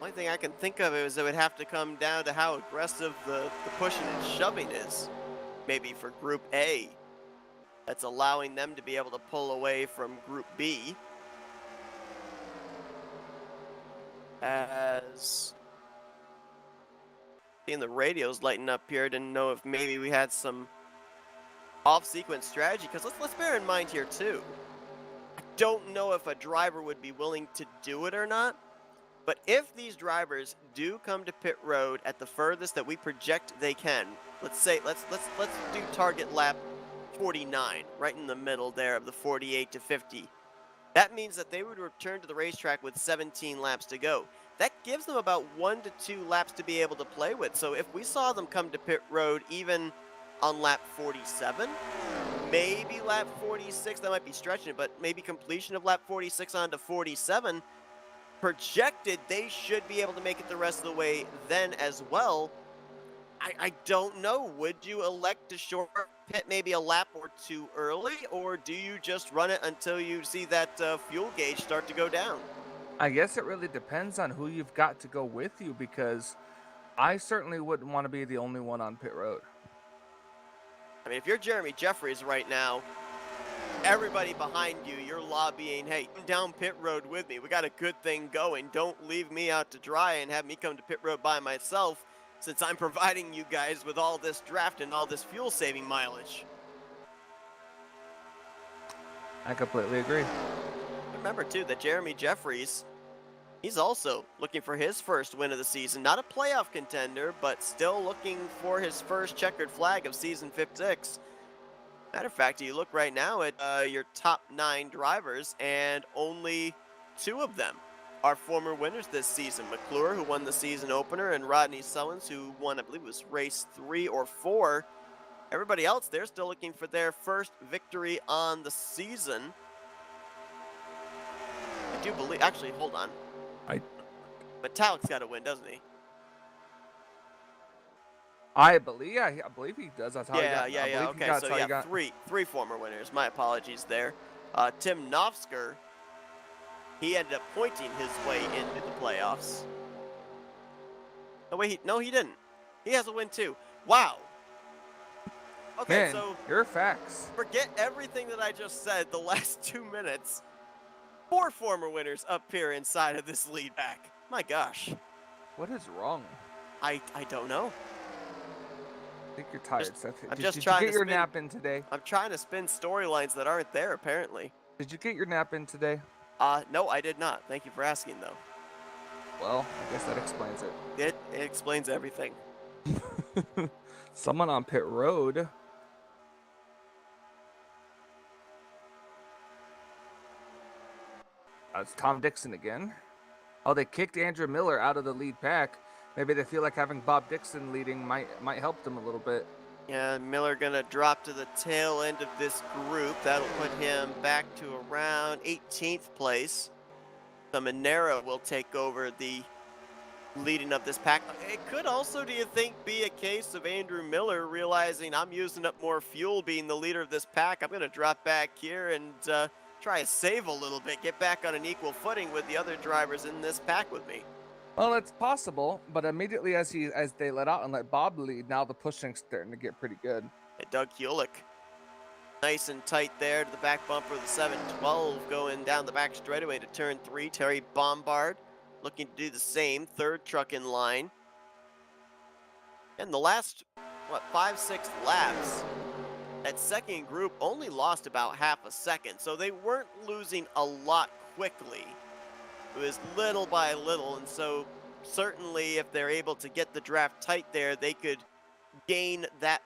Only thing I can think of is it would have to come down to how aggressive the pushing and shoving is. Maybe for Group A, that's allowing them to be able to pull away from Group B. As seeing the radios lighting up here, didn't know if maybe we had some off-sequence strategy, because let's bear in mind here too, I don't know if a driver would be willing to do it or not, but if these drivers do come to pit road at the furthest that we project they can, let's say let's do target lap 49, right in the middle there of the 48 to 50. That means that they would return to the racetrack with 17 laps to go. That gives them about 1 to 2 laps to be able to play with. So if we saw them come to pit road even on lap 47, maybe lap 46, that might be stretching it, but maybe completion of lap 46 on to 47, projected they should be able to make it the rest of the way then as well. I don't know. Would you elect to short pit maybe a lap or 2 early, or do you just run it until you see that fuel gauge start to go down? I guess it really depends on who you've got to go with you, because I certainly wouldn't want to be the only one on pit road. I mean, if you're Jeremy Jeffries right now, everybody behind you, you're lobbying, hey, come down pit road with me. We got a good thing going. Don't leave me out to dry and have me come to pit road by myself, since I'm providing you guys with all this draft and all this fuel saving mileage. I completely agree. Remember too that Jeremy Jeffries, he's also looking for his first win of the season. Not a playoff contender, but still looking for his first checkered flag of season 56. Matter of fact, you look right now at your top 9 drivers, and only 2 of them are former winners this season. McClure, who won the season opener, and Rodney Sullivan, who won, I believe it was race 3 or 4. Everybody else, they're still looking for their first victory on the season. I do believe, actually, hold on. Metallic's got to win, doesn't he? I believe he does. That's how he got. Yeah. I believe Okay, that's so how yeah, he got. three former winners. My apologies there. Tim Nafsker, he ended up pointing his way into the playoffs. No, wait, no, he didn't. He has a win too. Wow. Okay, Man, so your facts. forget everything that I just said the last 2 minutes. 4 former winners up here inside of this lead pack. My gosh. What is wrong? I don't know. I think you're tired, Seth. I'm Did just you trying get to your spin. nap in today? I'm trying to spin storylines that aren't there, apparently. Did you get your nap in today? No, I did not. Thank you for asking, though. Well, I guess that explains it. It explains everything. Someone on pit road. It's Tom Dixon again. Oh, they kicked Andrew Miller out of the lead pack. Maybe they feel like having Bob Dixon leading might help them a little bit. Yeah, Miller gonna drop to the tail end of this group. That'll put him back to around 18th place. So Monero will take over the leading of this pack. It could also, do you think, be a case of Andrew Miller realizing I'm using up more fuel being the leader of this pack. I'm gonna drop back here and try to save a little bit, get back on an equal footing with the other drivers in this pack with me. Well, it's possible, but immediately as they let out and let Bob lead, now the pushing's starting to get pretty good. And Doug Heulick, nice and tight there to the back bumper of the 712, going down the back straightaway to turn 3. Terry Bombard looking to do the same, third truck in line. And the last, 5-6 laps, that second group only lost about half a second, so they weren't losing a lot quickly. It was little by little, and so certainly if they're able to get the draft tight there, they could gain that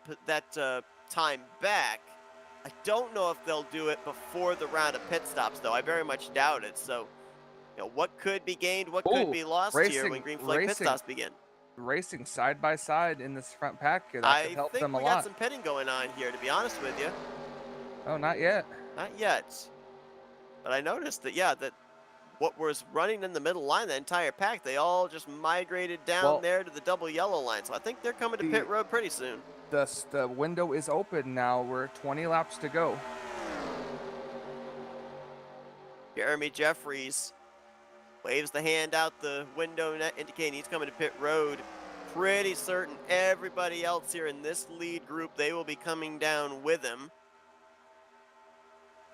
time back. I don't know if they'll do it before the round of pit stops, though. I very much doubt it. So, what could be gained, what could be lost here when green flag pit stops begin? Racing side by side in this front pack here, that could help them a lot. I think we got some pitting going on here, to be honest with you. Oh, not yet. Not yet. But I noticed that, yeah, that what was running in the middle line, the entire pack, they all just migrated down there to the double yellow line. So I think they're coming to pit road pretty soon. The window is open now. We're 20 laps to go. Jeremy Jeffries waves the hand out the window, indicating he's coming to pit road. Pretty certain everybody else here in this lead group, they will be coming down with him.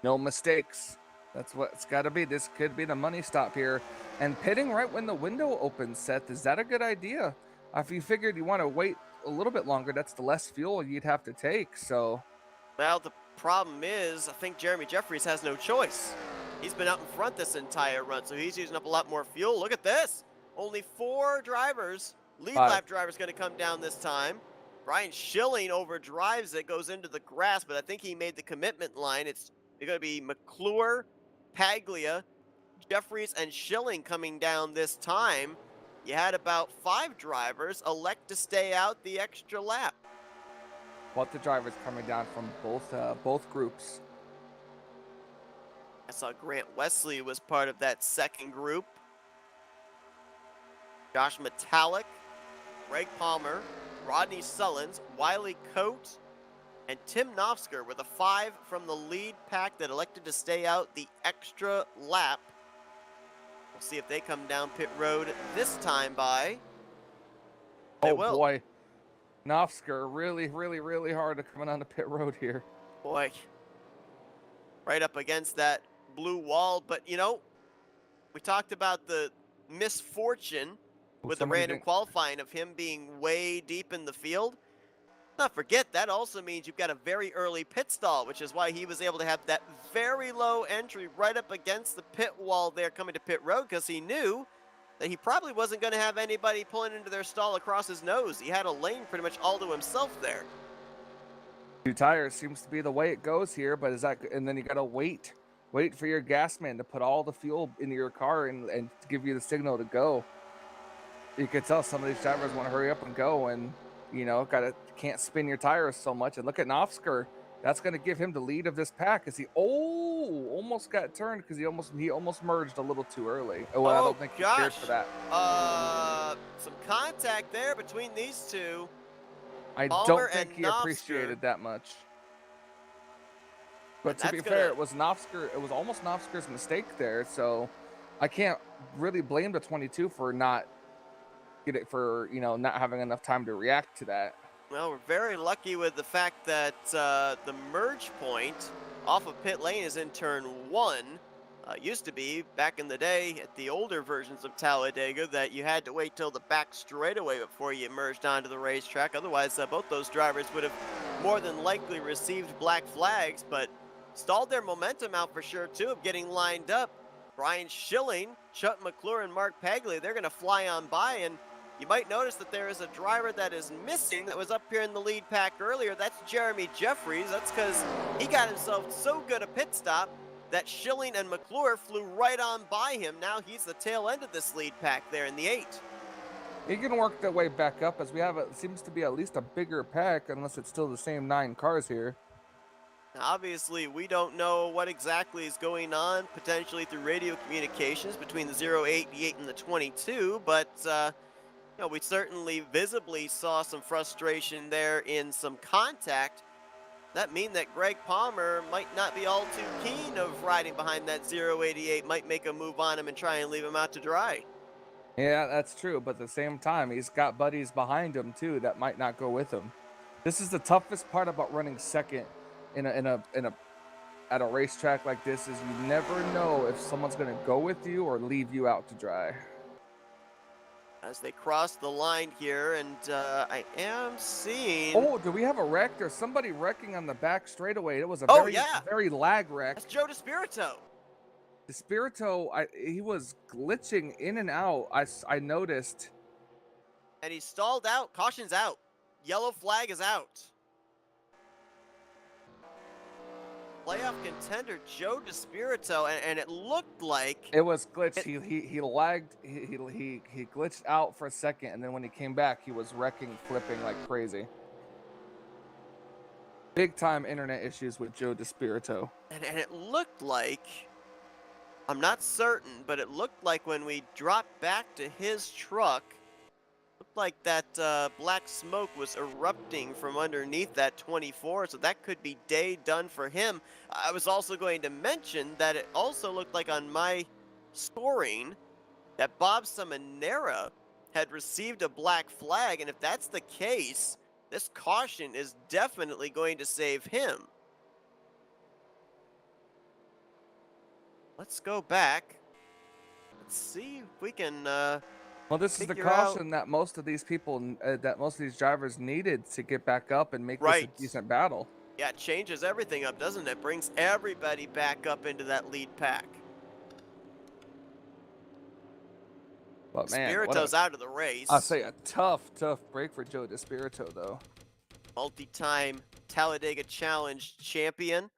No mistakes. That's what it's got to be. This could be the money stop here. And pitting right when the window opens, Seth, is that a good idea? If you figured you want to wait a little bit longer, that's the less fuel you'd have to take. So, well, the problem is, I think Jeremy Jeffries has no choice. He's been out in front this entire run, so he's using up a lot more fuel. Look at this. Only 4 drivers, lead lap drivers, going to come down this time. Brian Schilling overdrives it, goes into the grass, but I think he made the commitment line. It's going to be McClure, Paglia, Jeffries, and Schilling coming down this time. You had about 5 drivers elect to stay out the extra lap. What the drivers coming down from both groups. I saw Grant Wesley was part of that second group. Josh Metallic, Greg Palmer, Rodney Sullivan, Wiley Coate, and Tim Nafsker were the 5 from the lead pack that elected to stay out the extra lap. We'll see if they come down pit road this time by. They will. Boy. Nafsker really hard to coming on the pit road here. Boy. Right up against that blue wall. But, we talked about the misfortune with the random qualifying of him being way deep in the field. Not forget, that also means you've got a very early pit stall, which is why he was able to have that very low entry right up against the pit wall there coming to pit road, because he knew that he probably wasn't going to have anybody pulling into their stall across his nose. He had a lane pretty much all to himself there. 2 tires seems to be the way it goes here, but and then you got to wait for your gas man to put all the fuel into your car and give you the signal to go. You could tell some of these drivers want to hurry up and go, and can't spin your tires so much. And look at Nafsker. That's going to give him the lead of this pack as he almost got turned because he almost merged a little too early. I don't think he cared for that. Some contact there between these two. I Palmer don't think and he Nafsker. appreciated that much. But And to be that's fair, gonna- it was Nafsker. It was almost Nafsker's mistake there, so I can't really blame the 22 for not not having enough time to react to that. Well, we're very lucky with the fact that the merge point off of pit lane is in turn 1. Used to be back in the day at the older versions of Talladega that you had to wait till the back straightaway before you merged onto the racetrack. Otherwise, both those drivers would have more than likely received black flags, but stalled their momentum out for sure too of getting lined up. Brian Schilling, Chuck McClure, and Mark Pagley, they're going to fly on by, and you might notice that there is a driver that is missing that was up here in the lead pack earlier. That's Jeremy Jeffries. That's because he got himself so good a pit stop that Schilling and McClure flew right on by him. Now he's the tail end of this lead pack there in the 8. He can work their way back up as we have it seems to be at least a bigger pack, unless it's still the same 9 cars here. Obviously, we don't know what exactly is going on, potentially through radio communications between the 088 and the 22, but we certainly visibly saw some frustration there in some contact. That mean that Greg Palmer might not be all too keen of riding behind that 088, might make a move on him and try and leave him out to dry. Yeah, that's true, but at the same time, he's got buddies behind him too that might not go with him. This is the toughest part about running second at a racetrack like this, is you never know if someone's going to go with you or leave you out to dry. As they cross the line here, and I am seeing... Oh, do we have a wreck? There's somebody wrecking on the back straightaway. It was a very lag wreck. That's Joe DeSpirito. DeSpirito, he was glitching in and out, I noticed. And he stalled out. Caution's out. Yellow flag is out. Playoff contender Joe DeSpirito, and it looked like it was glitched. He lagged. He glitched out for a second, and then when he came back, he was wrecking, flipping like crazy. Big time internet issues with Joe DeSpirito. And it looked like, I'm not certain, but it looked like when we dropped back to his truck, looked like that black smoke was erupting from underneath that 24, so that could be day done for him. I was also going to mention that it also looked like on my scoring that Bob Seminara had received a black flag, and if that's the case, this caution is definitely going to save him. Let's go back. Let's see if we can well, this is the caution that most of these people, that most of these drivers needed to get back up and make this a decent battle. Yeah, it changes everything up, doesn't it? Brings everybody back up into that lead pack. But man, Spirito's out of the race. I'll say a tough break for Joe DeSpirito, though. Multi-time Talladega Challenge champion.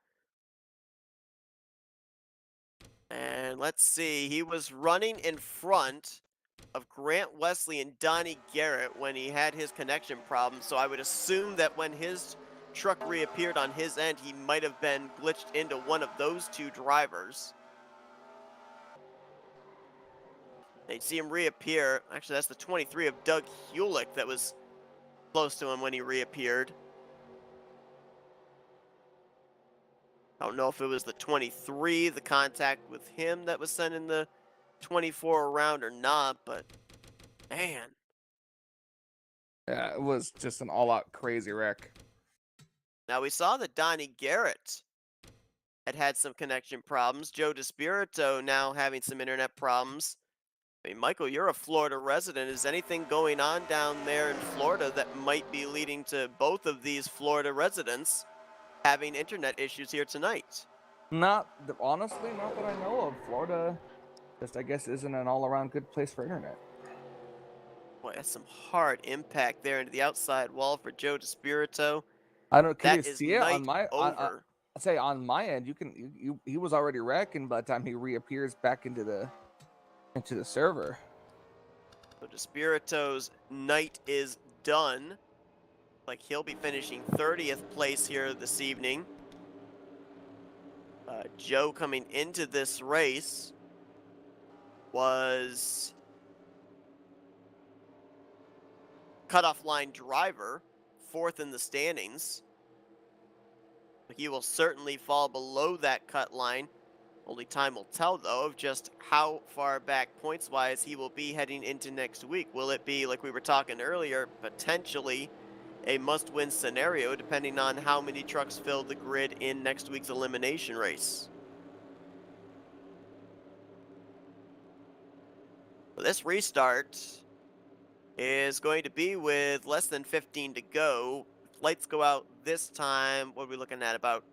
And let's see, he was running in front of Grant Wesley and Donnie Garrett when he had his connection problem, so I would assume that when his truck reappeared on his end, he might have been glitched into one of those two drivers. They'd see him reappear. Actually, that's the 23 of Doug Hewlick that was close to him when he reappeared. I don't know if it was the 23, the contact with him that was sending the 24 around or not, but man. Yeah, it was just an all-out crazy wreck. Now, we saw that Donnie Garrett had some connection problems. Joe DeSpirito now having some internet problems. I mean, Michael, you're a Florida resident. Is anything going on down there in Florida that might be leading to both of these Florida residents having internet issues here tonight? Honestly, not that I know of. Florida just, I guess, isn't an all-around good place for internet. Boy, that's some hard impact there into the outside wall for Joe DeSpirito. I don't. Can you see it on my? Over. I'll say on my end, you can. He was already wrecking by the time he reappears back into the server. So DeSpirito's night is done. Like he'll be finishing 30th place here this evening. Joe coming into this race was cutoff line driver, 4th in the standings. He will certainly fall below that cut line. Only time will tell, though, of just how far back points-wise he will be heading into next week. Will it be, like we were talking earlier, potentially a must-win scenario, depending on how many trucks fill the grid in next week's elimination race? This restart is going to be with less than 15 to go. Lights go out this time. What are we looking at? About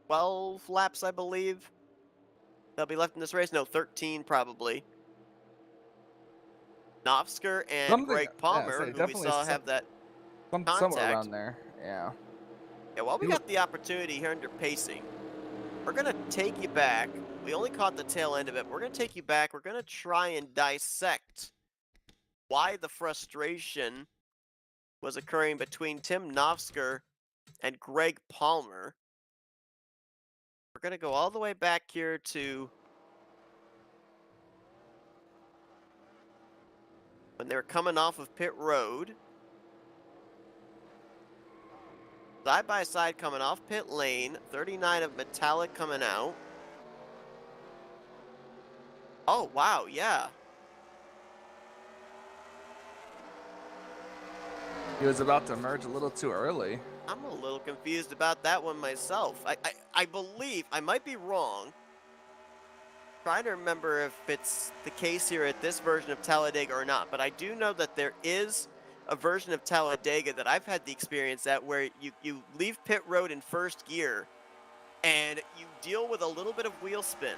12 laps, I believe. They'll be left in this race. No, 13 probably. Nafsker and Greg Palmer, who we saw have that somewhere contact. around there. Yeah. Yeah, while we got the opportunity here under pacing, we're going to take you back. We only caught the tail end of it. We're going to take you back. We're going to try and dissect why the frustration was occurring between Tim Nafsker and Greg Palmer. We're going to go all the way back here to when they were coming off of pit road. Side by side coming off pit lane. 39 of Metallic coming out. Oh, wow, yeah. He was about to merge a little too early. I'm a little confused about that one myself. I believe, I might be wrong. Trying to remember if it's the case here at this version of Talladega or not, but I do know that there is a version of Talladega that I've had the experience at where you leave pit road in first gear and you deal with a little bit of wheel spin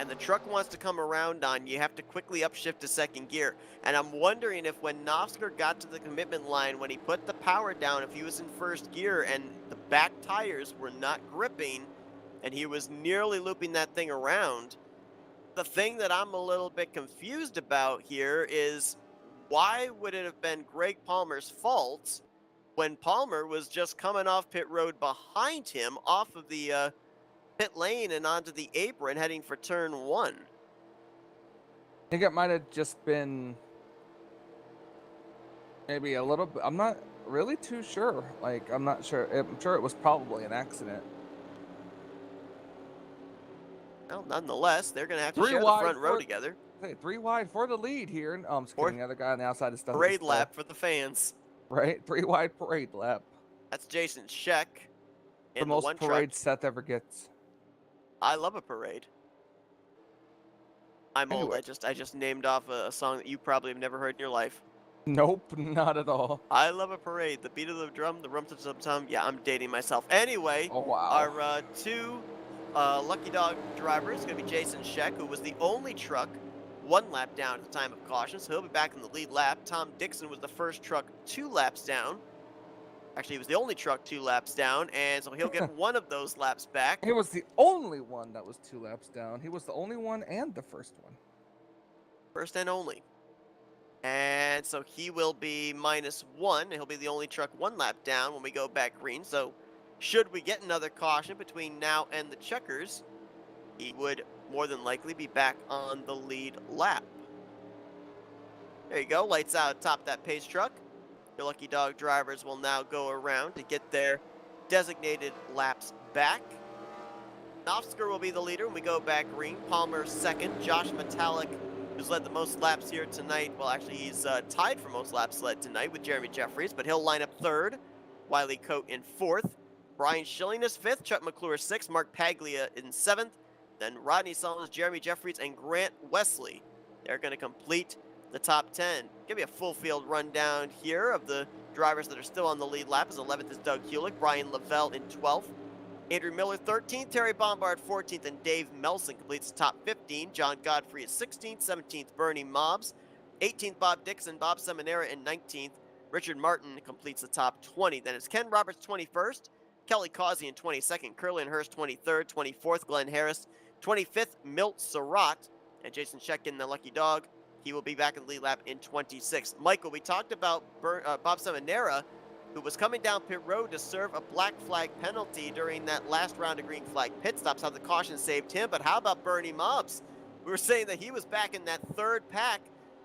and the truck wants to come around on you, have to quickly upshift to second gear. And I'm wondering if when Nafsker got to the commitment line, when he put the power down, if he was in first gear and the back tires were not gripping and he was nearly looping that thing around. The thing that I'm a little bit confused about here is why would it have been Greg Palmer's fault when Palmer was just coming off pit road behind him off of the pit lane and onto the apron heading for turn 1? I think it might have just been maybe a little bit. I'm not really too sure. Like, I'm not sure. I'm sure it was probably an accident. Well, nonetheless, they're going to have to share the front row together. Hey, 3 wide for the lead here. I'm just kidding. The other guy on the outside is still parade lap for the fans. Right, 3 wide parade lap. That's Jason Scheck. The most parade Seth ever gets. I love a parade. I'm old. I just named off a song that you probably have never heard in your life. Nope, not at all. I love a parade. The beat of the drum, the rum-tum-tum-tum. Yeah, I'm dating myself. Anyway, oh, wow. Our 2 lucky dog drivers is going to be Jason Scheck, who was the only truck 1 lap down at the time of caution, so he'll be back in the lead lap. Tom Dixon was the first truck 2 laps down. Actually, he was the only truck 2 laps down, and so he'll get 1 of those laps back. He was the only one that was 2 laps down. He was the only one and the first one. First and only. And so he will be -1, and he'll be the only truck 1 lap down when we go back green. So should we get another caution between now and the checkers, he would more than likely be back on the lead lap. There you go, lights out atop that pace truck. Your lucky dog drivers will now go around to get their designated laps back. Nafsker will be the leader when we go back green. Palmer second. Josh Metallic, who's led the most laps here tonight. Well, actually, he's tied for most laps led tonight with Jeremy Jeffries, but he'll line up 3rd. Wiley Coate in 4th. Brian Schilling is 5th. Chuck McClure 6th. Mark Paglia in 7th. Then Rodney Sullivan, Jeremy Jeffries, and Grant Wesley. They're going to complete the top 10. Give me a full field rundown here of the drivers that are still on the lead lap. As 11th is Doug Hewlick, Brian Lavelle in 12th, Andrew Miller 13th, Terry Bombard 14th, and Dave Melson completes the top 15. John Godfrey is 16th, 17th Bernie Mobbs, 18th Bob Dixon, Bob Seminara in 19th. Richard Martin completes the top 20. Then it's Ken Roberts 21st, Kelly Causey in 22nd, Curlin Hurst 23rd, 24th Glenn Harris, 25th Milt Surratt, and Jason Scheck in the lucky dog. He will be back in the lead lap in 26th. Michael, we talked about Bob Seminara, who was coming down pit road to serve a black flag penalty during that last round of green flag pit stops, how the caution saved him. But how about Bernie Mobbs? We were saying that he was back in that 3rd pack,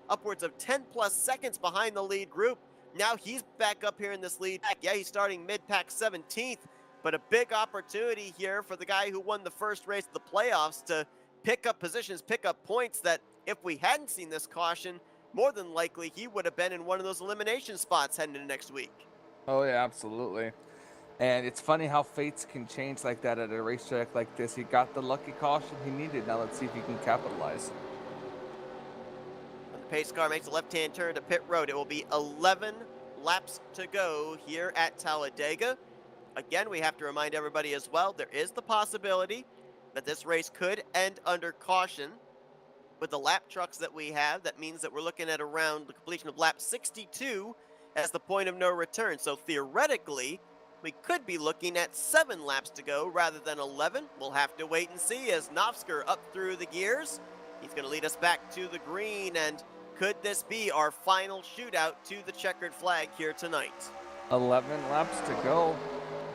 upwards of 10+ seconds behind the lead group. Now he's back up here in this lead pack. Yeah, he's starting mid-pack 17th, but a big opportunity here for the guy who won the first race of the playoffs to pick up positions, pick up points that if we hadn't seen this caution, more than likely he would have been in one of those elimination spots heading into next week. Oh yeah, absolutely. And it's funny how fates can change like that at a racetrack like this. He got the lucky caution he needed. Now let's see if he can capitalize. When the pace car makes a left-hand turn to pit road, it will be 11 laps to go here at Talladega. Again, we have to remind everybody as well, there is the possibility that this race could end under caution. With the lap trucks that we have, that means that we're looking at around the completion of lap 62 as the point of no return. So theoretically, we could be looking at 7 laps to go rather than 11. We'll have to wait and see as Nafsker up through the gears. He's going to lead us back to the green, and could this be our final shootout to the checkered flag here tonight? 11 laps to go.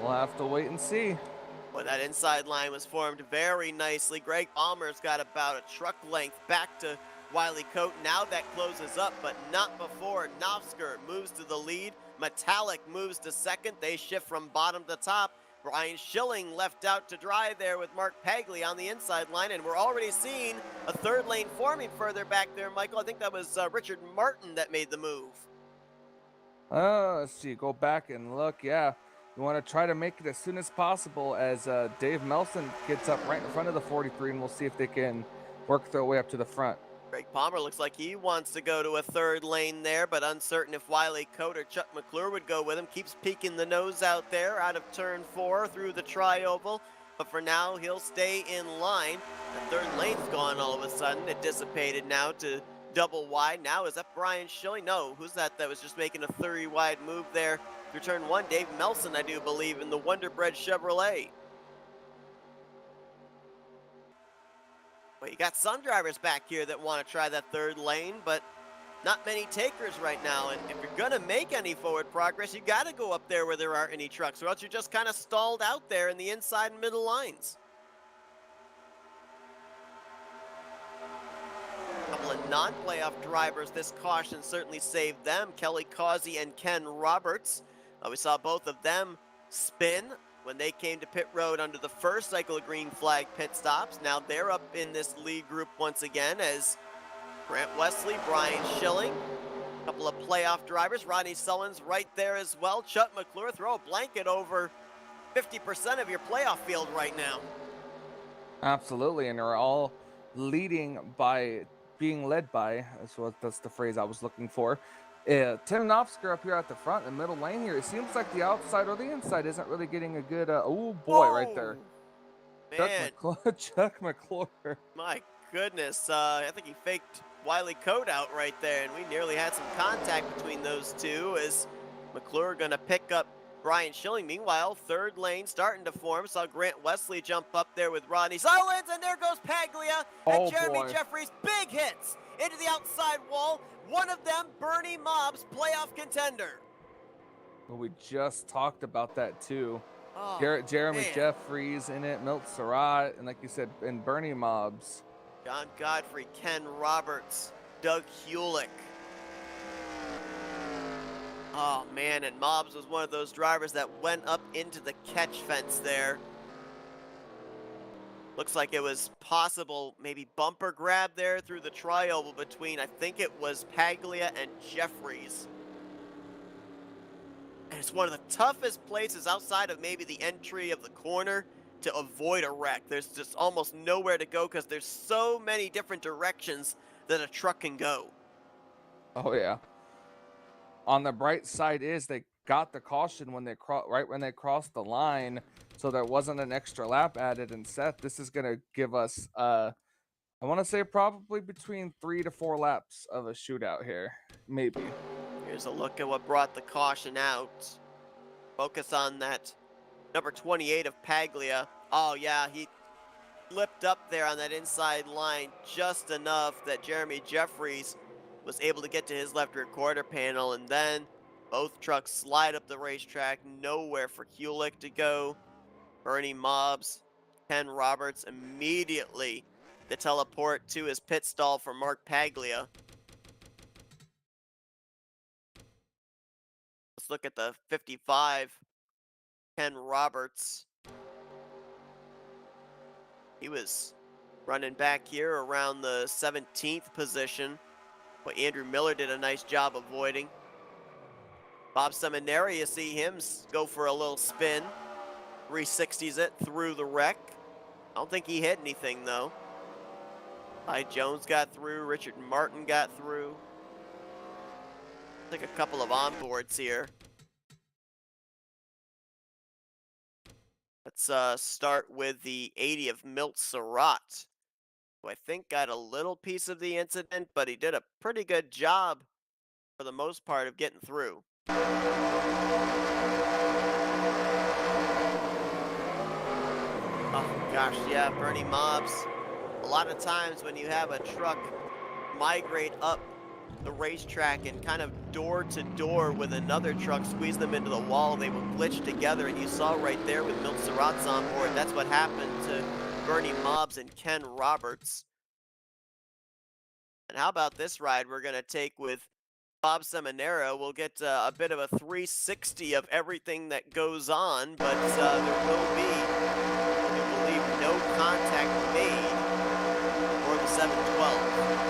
We'll have to wait and see. Well, that inside line was formed very nicely. Greg Palmer's got about a truck length back to Wiley Coat. Now that closes up, but not before Nafsker moves to the lead. Metallic moves to second. They shift from bottom to top. Brian Schilling left out to dry there with Mark Paglia on the inside line, and we're already seeing a third lane forming further back there, Michael. I think that was Richard Martin that made the move. Let's see, go back and look. Yeah, you want to try to make it as soon as possible as Dave Melson gets up right in front of the 43, and we'll see if they can work their way up to the front. Greg Palmer looks like he wants to go to a third lane there, but uncertain if Wiley Coat or Chuck McClure would go with him. Keeps peeking the nose out there out of turn 4 through the tri-oval, but for now he'll stay in line. The third lane's gone all of a sudden. It dissipated now to double wide. Now is that Brian Schilling? No, who's that was just making a 30 wide move there through turn 1? Dave Melson, I do believe, in the Wonder Bread Chevrolet. Well, you got some drivers back here that want to try that third lane, but not many takers right now. And if you're going to make any forward progress, you got to go up there where there aren't any trucks, or else you're just kind of stalled out there in the inside and middle lines. A couple of non-playoff drivers, this caution certainly saved them. Kelly Causey and Ken Roberts. We saw both of them spin when they came to pit road under the first cycle of green flag pit stops. Now they're up in this lead group once again as Grant Wesley, Brian Schilling, a couple of playoff drivers. Rodney Sullivan's right there as well. Chuck McClure, throw a blanket over 50% of your playoff field right now. Absolutely, and they're all leading by being led by, that's the phrase I was looking for. Tim Nafsker up here at the front in the middle lane here. It seems like the outside or the inside isn't really getting a good, oh boy, right there. Man. Chuck McClure. My goodness, I think he faked Wiley Coat out right there, and we nearly had some contact between those two as McClure gonna pick up Brian Schilling. Meanwhile, third lane starting to form. Saw Grant Wesley jump up there with Rodney Sullivan, and there goes Paglia and Jeremy Jeffries. Big hits into the outside wall. One of them, Bernie Mobbs, playoff contender. Well, we just talked about that too. Oh, Jeremy Jeffries in it, Milt Surratt, and like you said, and Bernie Mobbs. John Godfrey, Ken Roberts, Doug Hewlick. Oh man, and Mobbs was one of those drivers that went up into the catch fence there. Looks like it was possible, maybe bumper grab there through the tri-oval between, I think it was Paglia and Jeffries. And it's one of the toughest places outside of maybe the entry of the corner to avoid a wreck. There's just almost nowhere to go because there's so many different directions that a truck can go. Oh yeah. On the bright side is they got the caution when they right when they crossed the line, so there wasn't an extra lap added. And Seth, this is gonna give us I want to say probably between 3 to 4 laps of a shootout here, maybe. Here's a look at what brought the caution out. Focus on that number 28 of Paglia. Oh yeah, he flipped up there on that inside line just enough that Jeremy Jeffries was able to get to his left rear quarter panel, and then both trucks slide up the racetrack. Nowhere for Hewlick to go. Bernie Mobbs, Ken Roberts immediately to teleport to his pit stall for Mark Paglia. Let's look at the 55, Ken Roberts. He was running back here around the 17th position, but Andrew Miller did a nice job avoiding. Bob Seminary, you see him go for a little spin. 360s it through the wreck. I don't think he hit anything, though. Ty Jones got through. Richard Martin got through. I think a couple of onboards here. Let's start with the 80 of Milt Surratt, who I think got a little piece of the incident, but he did a pretty good job for the most part of getting through. Oh gosh, yeah, Bernie Mobbs. A lot of times when you have a truck migrate up the racetrack and kind of door to door with another truck, squeeze them into the wall, they will glitch together, and you saw right there with Milt Surratt's on board, that's what happened to Bernie Mobbs and Ken Roberts. And how about this ride we're going to take with Bob Seminara? We'll get a bit of a 360 of everything that goes on, but there will be, I believe, no contact made for the 712.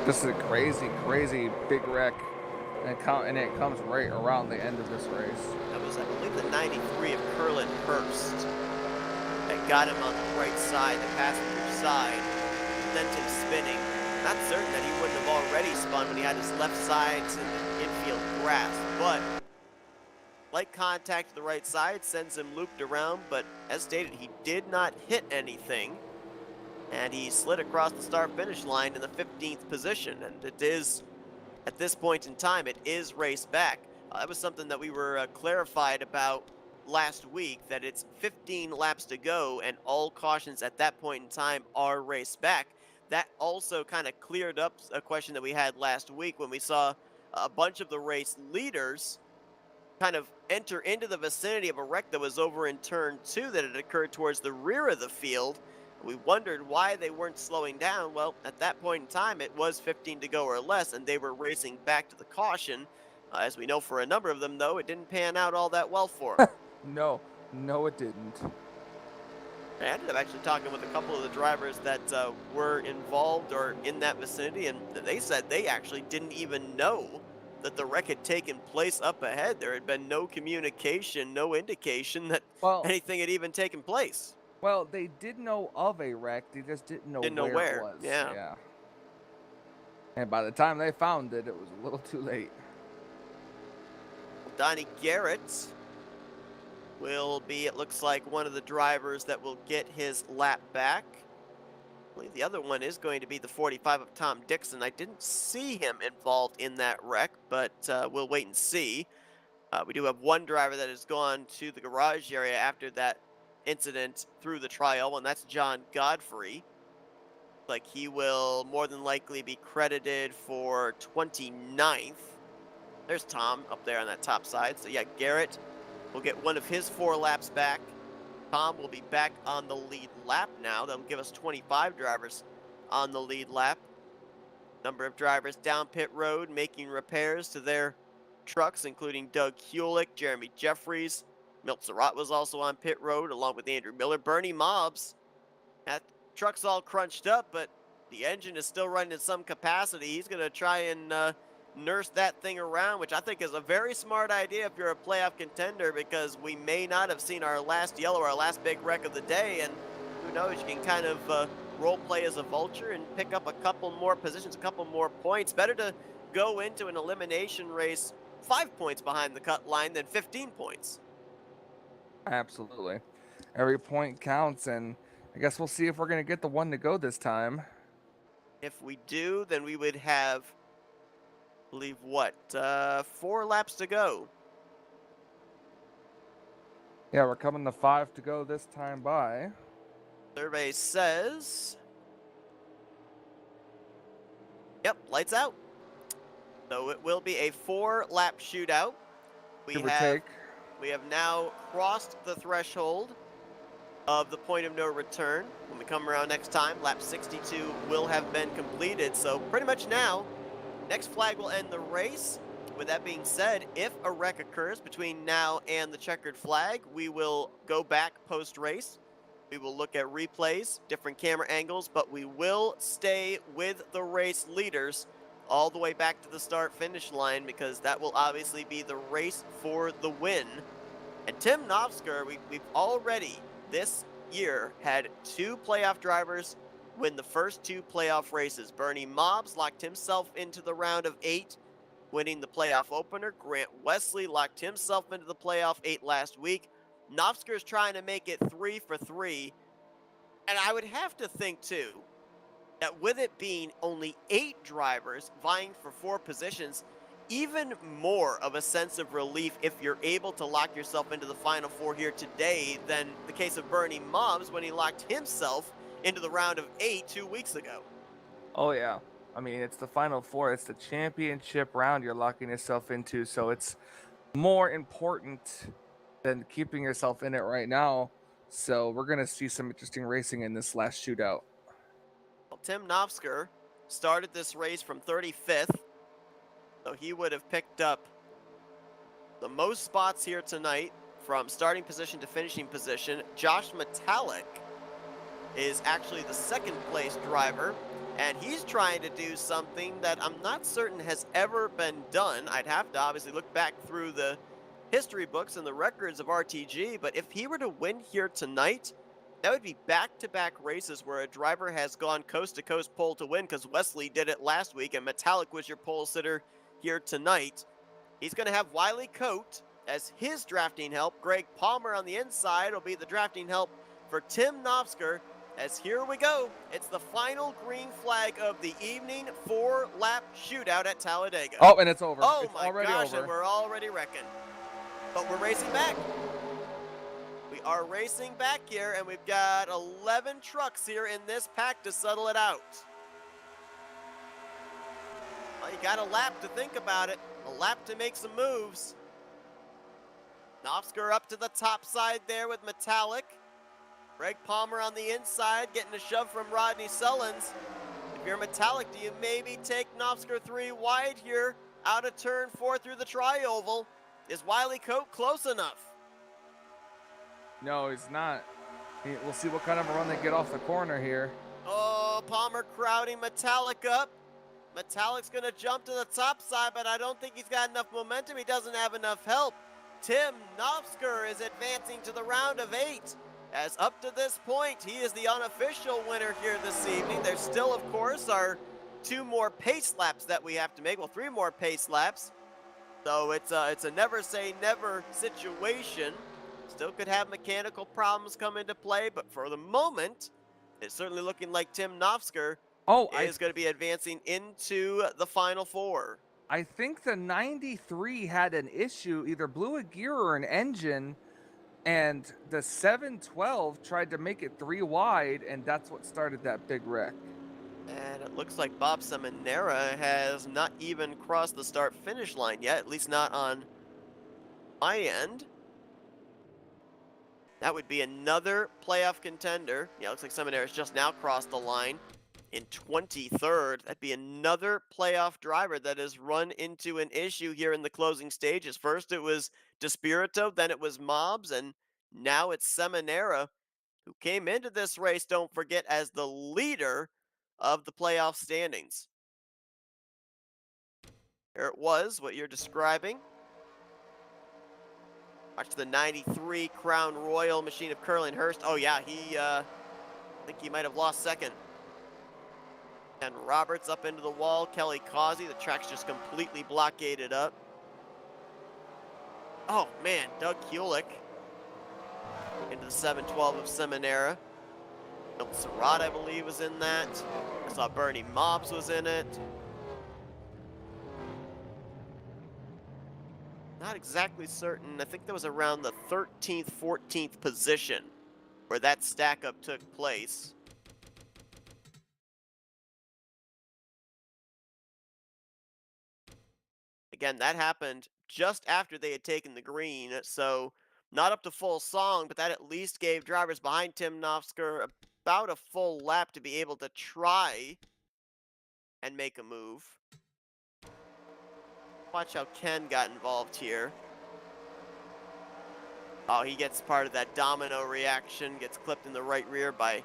This is a crazy, crazy big wreck, and it comes right around the end of this race. That was, I believe, the 93 of Curlin Hurst that got him on the right side, the passenger side, sent him spinning. Not certain that he wouldn't have already spun when he had his left side to the infield grass, but light contact to the right side sends him looped around, but as stated, he did not hit anything. And he slid across the start-finish line in the 15th position. And it is, at this point in time, it is race back. That was something that we were clarified about last week, that it's 15 laps to go, and all cautions at that point in time are race back. That also kind of cleared up a question that we had last week when we saw a bunch of the race leaders kind of enter into the vicinity of a wreck that was over in turn 2 that had occurred towards the rear of the field. We wondered why they weren't slowing down. Well, at that point in time, it was 15 to go or less, and they were racing back to the caution. As we know, for a number of them, though, it didn't pan out all that well for them. No, it didn't. I ended up actually talking with a couple of the drivers that were involved or in that vicinity, and they said they actually didn't even know that the wreck had taken place up ahead. There had been no communication, no indication that anything had even taken place. Well, they did know of a wreck, they just didn't know where it was. Yeah. And by the time they found it, it was a little too late. Donnie Garrett will be, it looks like, one of the drivers that will get his lap back. I believe the other one is going to be the 45 of Tom Dixon. I didn't see him involved in that wreck, but we'll wait and see. We do have one driver that has gone to the garage area after that incident through the trial, and that's John Godfrey. Like he will more than likely be credited for 29th. There's Tom up there on that top side. So yeah, Garrett will get one of his 4 laps back. Tom will be back on the lead lap now. That'll give us 25 drivers on the lead lap. Number of drivers down pit road making repairs to their trucks, including Doug Hewlick, Jeremy Jeffries. Milt Surratt was also on pit road along with Andrew Miller. Bernie Mobbs, that truck's all crunched up, but the engine is still running in some capacity. He's going to try and nurse that thing around, which I think is a very smart idea if you're a playoff contender, because we may not have seen our last yellow, our last big wreck of the day, and who knows, you can kind of role play as a vulture and pick up a couple more positions, a couple more points. Better to go into an elimination race 5 points behind the cut line than 15 points. Absolutely. Every point counts, and I guess we'll see if we're going to get the one to go this time. If we do, then we would have, I believe, what, 4 laps to go. Yeah, we're coming to 5 to go this time by. Survey says, yep, lights out. So it will be a 4-lap shootout. We have now crossed the threshold of the point of no return. When we come around next time, lap 62 will have been completed. So pretty much now Next flag will end the race. With that being said, if a wreck occurs between now and the checkered flag, we will go back post-race. We will look at replays, different camera angles, but we will stay with the race leaders all the way back to the start-finish line because that will obviously be the race for the win. And Tim Nafsker, we've already this year had 2 playoff drivers win the first 2 playoff races. Bernie Mobbs locked himself into the round of 8, winning the playoff opener. Grant Wesley locked himself into the playoff 8 last week. Nafsker's trying to make it 3 for 3. And I would have to think, too, that with it being only 8 drivers vying for 4 positions, even more of a sense of relief if you're able to lock yourself into the final 4 here today than the case of Bernie Mobbs when he locked himself into the round of 8 2 weeks ago. Oh yeah. I mean, it's the final 4. It's the championship round you're locking yourself into, so it's more important than keeping yourself in it right now. So we're gonna see some interesting racing in this last shootout. Well, Tim Nafsker started this race from 35th, so he would have picked up the most spots here tonight from starting position to finishing position. Josh Metallic is actually the 2nd place driver, and he's trying to do something that I'm not certain has ever been done. I'd have to obviously look back through the history books and the records of RTG, but if he were to win here tonight, that would be back-to-back races where a driver has gone coast-to-coast pole to win, because Wesley did it last week, and Metallic was your pole sitter here tonight. He's going to have Wiley Coate as his drafting help. Greg Palmer on the inside will be the drafting help for Tim Nafsker. As here we go, it's the final green flag of the evening, 4-lap shootout at Talladega. Oh, and it's over. Oh it's my already gosh, over. and we're already wrecking. But we're racing back. We are racing back here, and we've got 11 trucks here in this pack to settle it out. Well, you got a lap to think about it, a lap to make some moves. Nafsker up to the top side there with Metallic. Greg Palmer on the inside, getting a shove from Rodney Sullivan. If you're Metallic, do you maybe take Nafsker 3 wide here, out of turn 4 through the tri-oval? Is Wiley Coate close enough? No, he's not. We'll see what kind of a run they get off the corner here. Oh, Palmer crowding Metallic up. Metallic's going to jump to the top side, but I don't think he's got enough momentum. He doesn't have enough help. Tim Nafsker is advancing to the round of 8. As up to this point, he is the unofficial winner here this evening. There's still, of course, our 2 more pace laps that we have to make. Well, 3 more pace laps. So it's a never say never situation. Still could have mechanical problems come into play, but for the moment, it's certainly looking like Tim Nafsker is going to be advancing into the final 4. I think the 93 had an issue, either blew a gear or an engine, and the 712 tried to make it 3 wide, and that's what started that big wreck. And it looks like Bob Seminara has not even crossed the start-finish line yet, at least not on my end. That would be another playoff contender. Yeah, looks like Seminara's just now crossed the line in 23rd. That'd be another playoff driver that has run into an issue here in the closing stages. First it was Despirito, then it was Mobbs, and now it's Seminara, who came into this race, don't forget, as the leader of the playoff standings. Here it was, what you're describing. Watch the 93 Crown Royal machine of Curlinhurst. Oh yeah, I think he might have lost second. And Roberts up into the wall, Kelly Causey, the track's just completely blockaded up. Oh man, Doug Kulik into the 712 of Seminara. Milton Surratt, I believe, was in that. I saw Bernie Mobbs was in it. Not exactly certain. I think that was around the 13th, 14th position where that stack up took place. Again, that happened just after they had taken the green, so not up to full song, but that at least gave drivers behind Tim Nafsker about a full lap to be able to try and make a move. Watch how Ken got involved here. Oh, he gets part of that domino reaction, gets clipped in the right rear by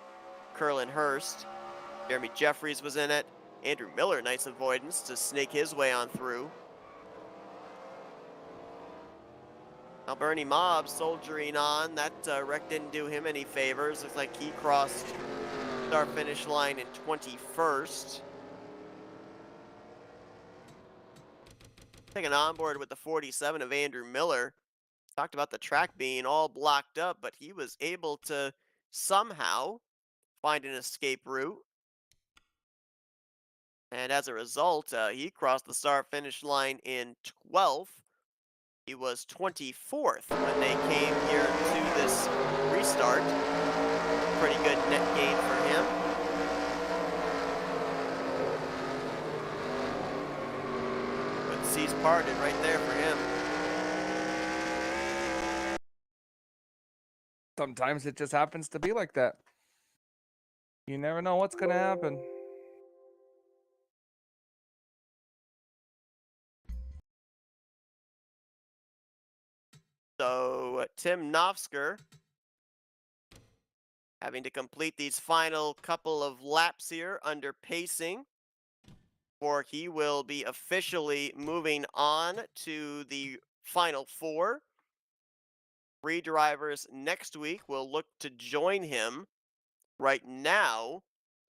Curlin Hurst. Jeremy Jeffries was in it. Andrew Miller, nice avoidance to snake his way on through. Now Bernie Mobb soldiering on. That wreck didn't do him any favors. Looks like he crossed start finish line in 21st. Taking on board with the 47 of Andrew Miller. Talked about the track being all blocked up, but he was able to somehow find an escape route. And as a result, he crossed the start finish line in 12th. He was 24th when they came here to this restart. Pretty good net gain for him. Good seas parted right there for him. Sometimes it just happens to be like that. You never know what's going to happen. So Tim Nafsker having to complete these final couple of laps here under pacing, or he will be officially moving on to the final four. 3 drivers next week will look to join him. Right now,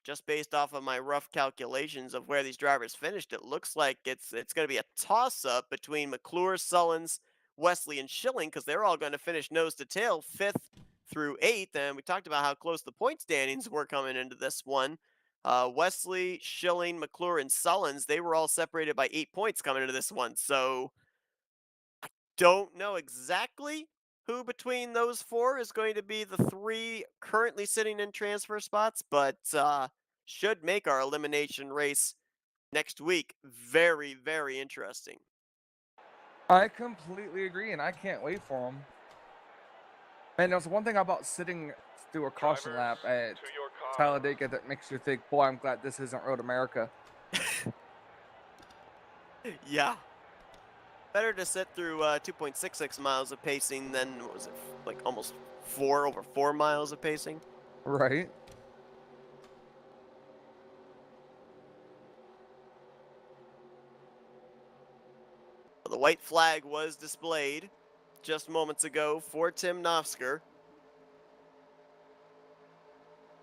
just based off of my rough calculations of where these drivers finished, it looks like it's going to be a toss-up between McClure, Sullins, Wesley, and Schilling, because they're all going to finish nose to tail, 5th through 8th. And we talked about how close the point standings were coming into this one. Wesley, Schilling, McClure, and Sullins, they were all separated by 8 points coming into this one. So I don't know exactly who between those 4 is going to be the 3 currently sitting in transfer spots, but should make our elimination race next week very, very interesting. I completely agree, and I can't wait for them. And there's one thing about sitting through a caution lap at Talladega that makes you think, boy, I'm glad this isn't Road America. Yeah. Better to sit through 2.66 miles of pacing than, what was it, like almost over 4 miles of pacing? Right. The white flag was displayed just moments ago for Tim Nafsker,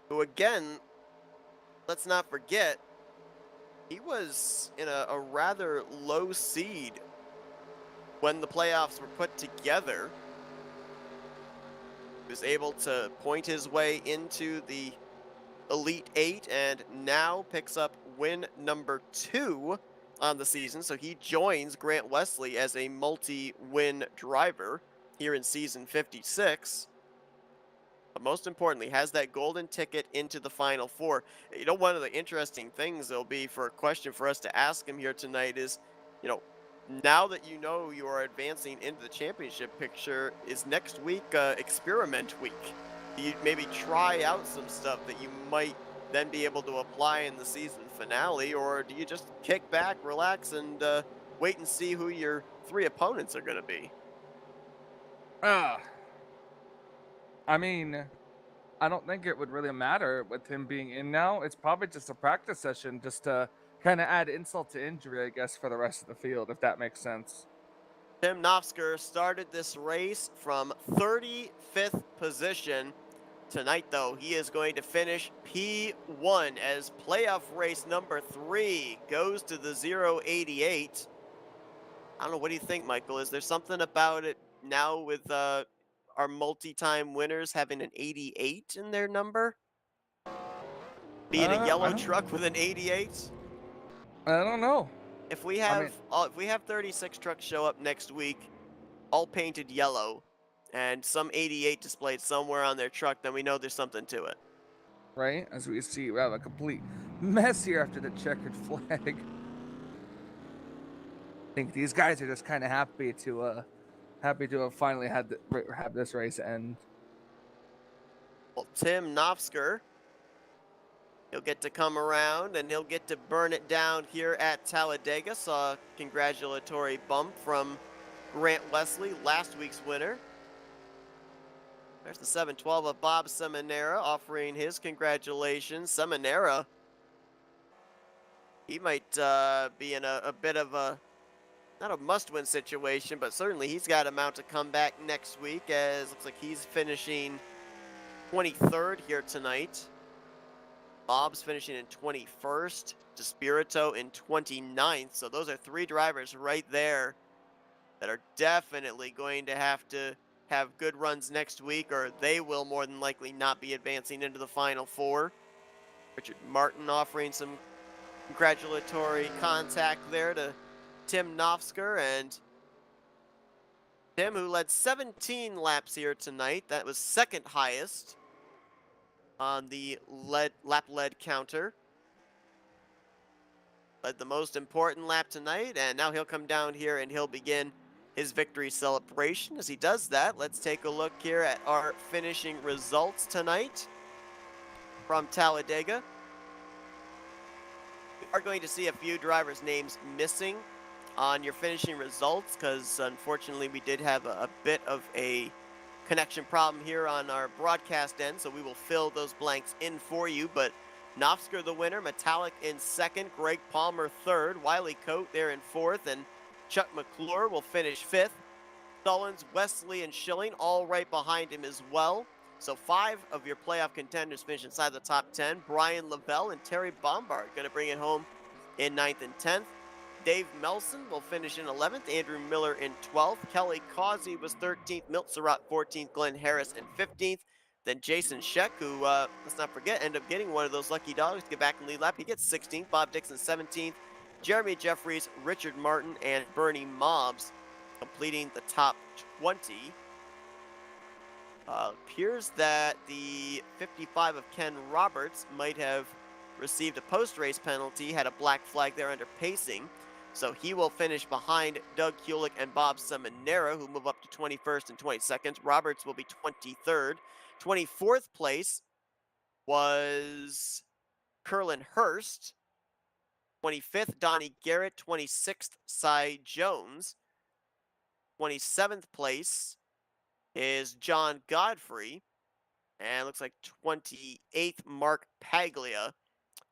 who again, let's not forget, he was in a rather low seed when the playoffs were put together. He was able to point his way into the Elite 8 and now picks up win number 2 on the season. So he joins Grant Wesley as a multi-win driver here in season 56. But most importantly, has that golden ticket into the Final Four. You know, one of the interesting things there'll be for a question for us to ask him here tonight is, you know, now that you know you are advancing into the championship picture, is next week experiment week? Do you maybe try out some stuff that you might then be able to apply in the season finale, or do you just kick back, relax, and wait and see who your 3 opponents are going to be? I mean, I don't think it would really matter with him being in now. It's probably just a practice session just to kind of add insult to injury, I guess, for the rest of the field, if that makes sense. Tim Nafsker started this race from 35th position. Tonight, though, he is going to finish P1 as playoff race number 3 goes to the 088. I don't know, what do you think, Michael? Is there something about it now with our multi-time winners having an 88 in their number? Being a yellow truck with an 88? I don't know. If we have if we have 36 trucks show up next week, all painted yellow, and some 88 displayed somewhere on their truck, then we know there's something to it. Right? As we see, we have a complete mess here after the checkered flag. I think these guys are just kind of happy to have finally have this race end. Well, Tim Nafsker He'll get to come around and he'll get to burn it down here at Talladega. Saw a congratulatory bump from Grant Wesley, last week's winner. There's the 712 of Bob Seminara offering his congratulations. Seminara, he might be in a bit of a, not a must-win situation, but certainly he's got a mount to come back next week, as looks like he's finishing 23rd here tonight. Bob's finishing in 21st, DeSpirito in 29th. So those are three drivers right there that are definitely going to have good runs next week, or they will more than likely not be advancing into the Final Four. Richard Martin offering some congratulatory contact there to Tim Nafsker, and Tim, who led 17 laps here tonight. That was second highest on the lap lead counter. Led the most important lap tonight, and now he'll come down here and he'll begin his victory celebration. As he does that, let's take a look here at our finishing results tonight from Talladega. We are going to see a few drivers' names missing on your finishing results, because unfortunately we did have a bit of a connection problem here on our broadcast end, so we will fill those blanks in for you. But Nafsker the winner, Metallic in second, Greg Palmer third, Wiley Coate there in fourth, and Chuck McClure will finish fifth. Sullins, Wesley, and Schilling all right behind him as well. So 5 of your playoff contenders finish inside the top 10. Brian Lavelle and Terry Bombard going to bring it home in 9th and 10th. Dave Melson will finish in 11th. Andrew Miller in 12th. Kelly Causey was 13th. Milt Surratt 14th. Glenn Harris in 15th. Then Jason Scheck, who, let's not forget, ended up getting one of those lucky dogs to get back in lead lap. He gets 16th. Bob Dixon 17th. Jeremy Jeffries, Richard Martin, and Bernie Mobbs completing the top 20. Appears that the 55 of Ken Roberts might have received a post-race penalty, had a black flag there under pacing. So he will finish behind Doug Kulik and Bob Seminara, who move up to 21st and 22nd. Roberts will be 23rd. 24th place was Curlin Hurst. 25th, Donnie Garrett. 26th, Cy Jones. 27th place is John Godfrey. And looks like 28th, Mark Paglia,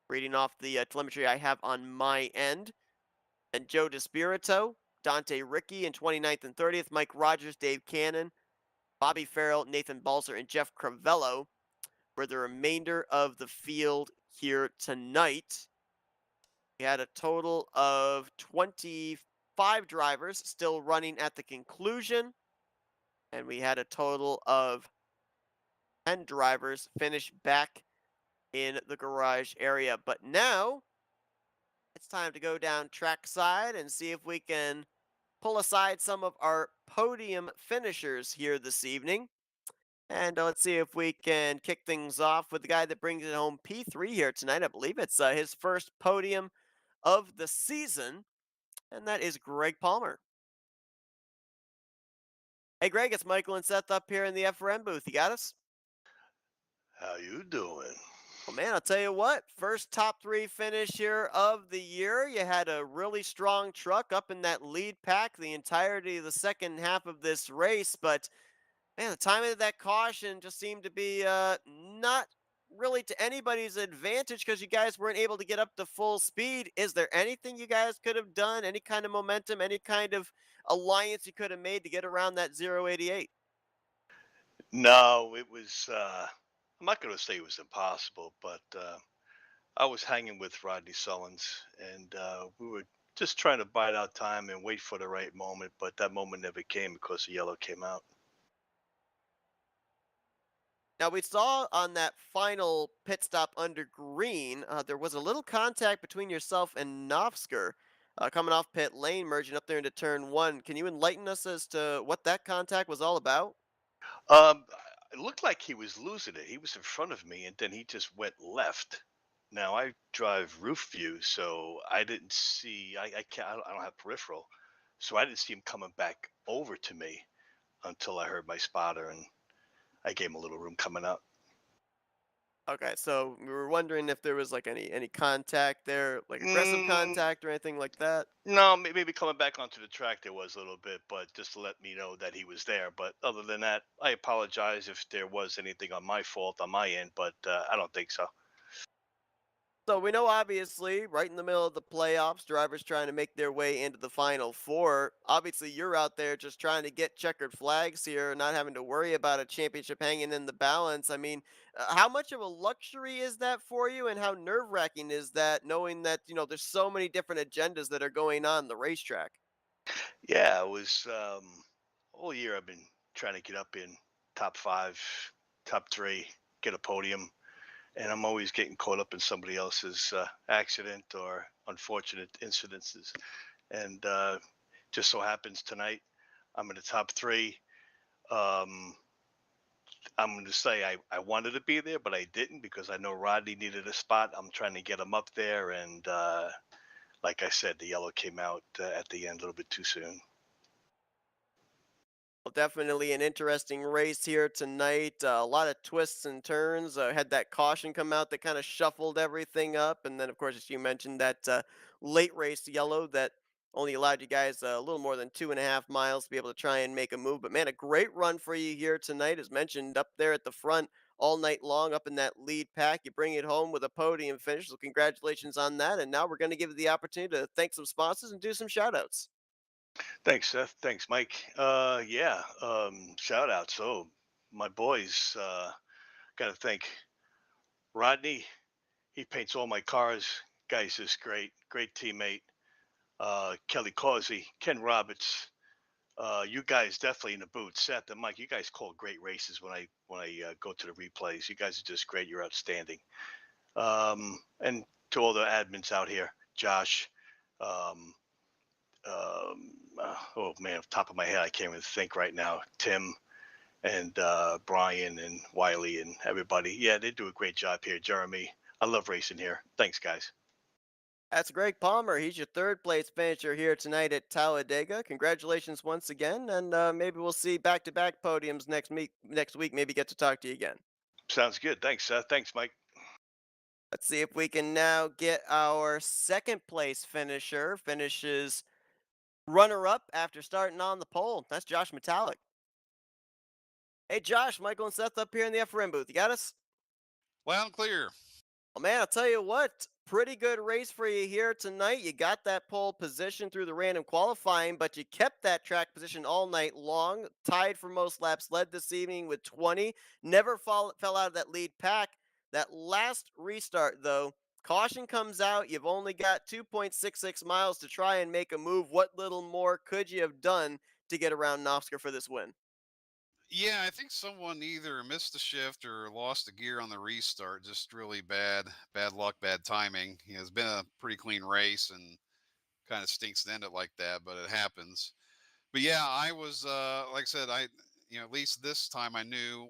reading off the telemetry I have on my end. And Joe DeSpirito, Dante Ricky in 29th and 30th, Mike Rogers, Dave Cannon, Bobby Farrell, Nathan Balzer, and Jeff Cravello for the remainder of the field here tonight. We had a total of 25 drivers still running at the conclusion, and we had a total of 10 drivers finish back in the garage area. But now it's time to go down trackside and see if we can pull aside some of our podium finishers here this evening. And let's see if we can kick things off with the guy that brings it home P3 here tonight. I believe it's his first podium of the season, and that is Greg Palmer. Hey, Greg, it's Michael and Seth up here in the FRN booth. You got us? How you doing? Well, man, I'll tell you what, first top 3 finish here of the year. You had a really strong truck up in that lead pack the entirety of the second half of this race, but man, the timing of that caution just seemed to be not really to anybody's advantage, because you guys weren't able to get up to full speed. Is there anything you guys could have done, any kind of momentum, any kind of alliance you could have made to get around that 088? No, it was. I'm not going to say it was impossible, but I was hanging with Rodney Sullivan, and we were just trying to bide our time and wait for the right moment. But that moment never came because the yellow came out. Now, we saw on that final pit stop under green, there was a little contact between yourself and Nafsker coming off pit lane, merging up there into turn 1. Can you enlighten us as to what that contact was all about? Um, it looked like he was losing it. He was in front of me, and then he just went left. Now I drive roof view, so I didn't see. I can't. I don't have peripheral, so I didn't see him coming back over to me until I heard my spotter, and I gave him a little room coming up. Okay, so we were wondering if there was like any contact there, like aggressive Mm, contact or anything like that. no, maybe coming back onto the track there was a little bit, but just to let me know that he was there. But other than that, I apologize if there was anything on my fault on my end, but I don't think so. So we know obviously right in the middle of the playoffs, drivers trying to make their way into the final four. Obviously, you're out there just trying to get checkered flags here, not having to worry about a championship hanging in the balance. I mean, how much of a luxury is that for you, and how nerve-wracking is that knowing that there's so many different agendas that are going on the racetrack? Yeah, it was all year I've been trying to get up in top five, top three, get a podium, and I'm always getting caught up in somebody else's accident or unfortunate incidences. And just so happens tonight I'm in the top three. Um, I'm going to say I wanted to be there, but I didn't because I know Rodney needed a spot. I'm trying to get him up there, and like I said, the yellow came out at the end a little bit too soon. Well, definitely an interesting race here tonight. A lot of twists and turns. Had that caution come out that kind of shuffled everything up, and then, of course, as you mentioned, that late race yellow that only allowed you guys a little more than 2.5 miles to be able to try and make a move. But man, a great run for you here tonight, as mentioned, up there at the front all night long, up in that lead pack. You bring it home with a podium finish. So congratulations on that. And now we're going to give you the opportunity to thank some sponsors and do some shout outs. Thanks, Seth. Thanks, Mike. Yeah, shout out. So my boys, got to thank Rodney. He paints all my cars. Guy's just great, great teammate. Kelly Causey, Ken Roberts. You guys definitely in the booth. Seth and Mike, you guys call great races when I go to the replays. You guys are just great. You're outstanding. And to all the admins out here, Josh. Um, oh man, off the top of my head, I can't even think right now. Tim and Brian and Wiley and everybody. Yeah, they do a great job here. Jeremy, I love racing here. Thanks, guys. That's Greg Palmer. He's your third place finisher here tonight at Talladega. Congratulations once again, and maybe we'll see back-to-back podiums next week. Next week, maybe get to talk to you again. Sounds good. Thanks, Seth. Thanks, Mike. Let's see if we can now get our second place finisher. Finishes runner-up after starting on the pole. That's Josh Metallic. Hey, Josh, Michael and Seth up here in the FRM booth. You got us? Loud and clear. Well, man, I'll tell you what, pretty good race for you here tonight. You got that pole position through the random qualifying, but you kept that track position all night long. Tied for most laps, led this evening with 20. Never fell out of that lead pack. That last restart, though, caution comes out. You've only got 2.66 miles to try and make a move. What little more could you have done to get around Nafsker for this win? Yeah, I think someone either missed the shift or lost the gear on the restart. Just really bad luck, bad timing. It's been a pretty clean race and kind of stinks to end it like that, but it happens. But yeah, I was like I said, at least this time I knew,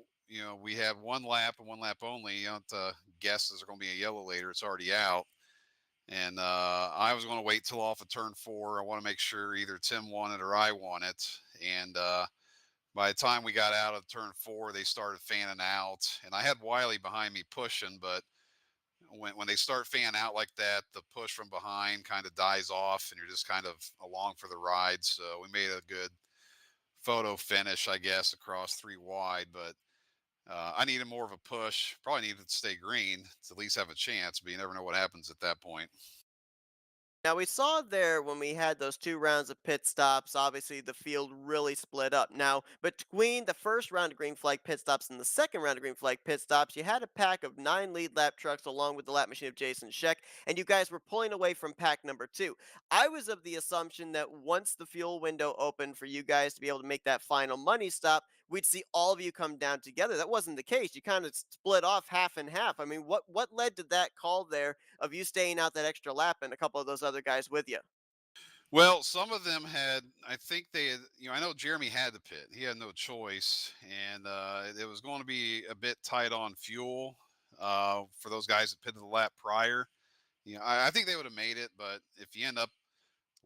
we have one lap and one lap only. You don't guess is there going to be a yellow later. It's already out. And I was going to wait till off of turn four. I want to make sure either Tim won it or I won it. And by the time we got out of turn four, they started fanning out, and I had Wiley behind me pushing. But when they start fanning out like that, the push from behind kind of dies off, and you're just kind of along for the ride. So we made a good photo finish, I guess, across three wide. But I needed more of a push. Probably needed to stay green to at least have a chance, but you never know what happens at that point. Now, we saw there when we had those 2 rounds of pit stops, obviously the field really split up. Now, between the first round of green flag pit stops and the second round of green flag pit stops, you had a pack of 9 lead lap trucks along with the lap machine of Jason Scheck, and you guys were pulling away from pack number 2. I was of the assumption that once the fuel window opened for you guys to be able to make that final money stop, we'd see all of you come down together. That wasn't the case. You kind of split off half and half. I mean, what led to that call there of you staying out that extra lap and a couple of those other guys with you? Well, some of them had, I think they had, I know Jeremy had the pit. He had no choice. And it was going to be a bit tight on fuel for those guys that pitted the lap prior. I think they would have made it, but if you end up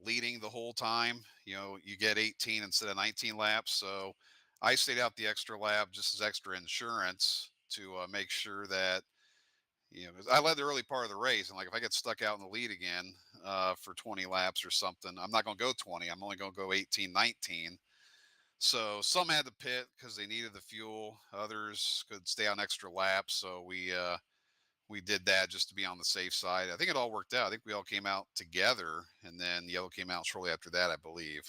leading the whole time, you get 18 instead of 19 laps. So I stayed out the extra lap just as extra insurance to make sure that 'cause I led the early part of the race, and like if I get stuck out in the lead again for 20 laps or something, I'm not going to go 20. I'm only going to go 18, 19. So some had to pit because they needed the fuel. Others could stay on extra laps. So we did that just to be on the safe side. I think it all worked out. I think we all came out together, and then yellow came out shortly after that, I believe.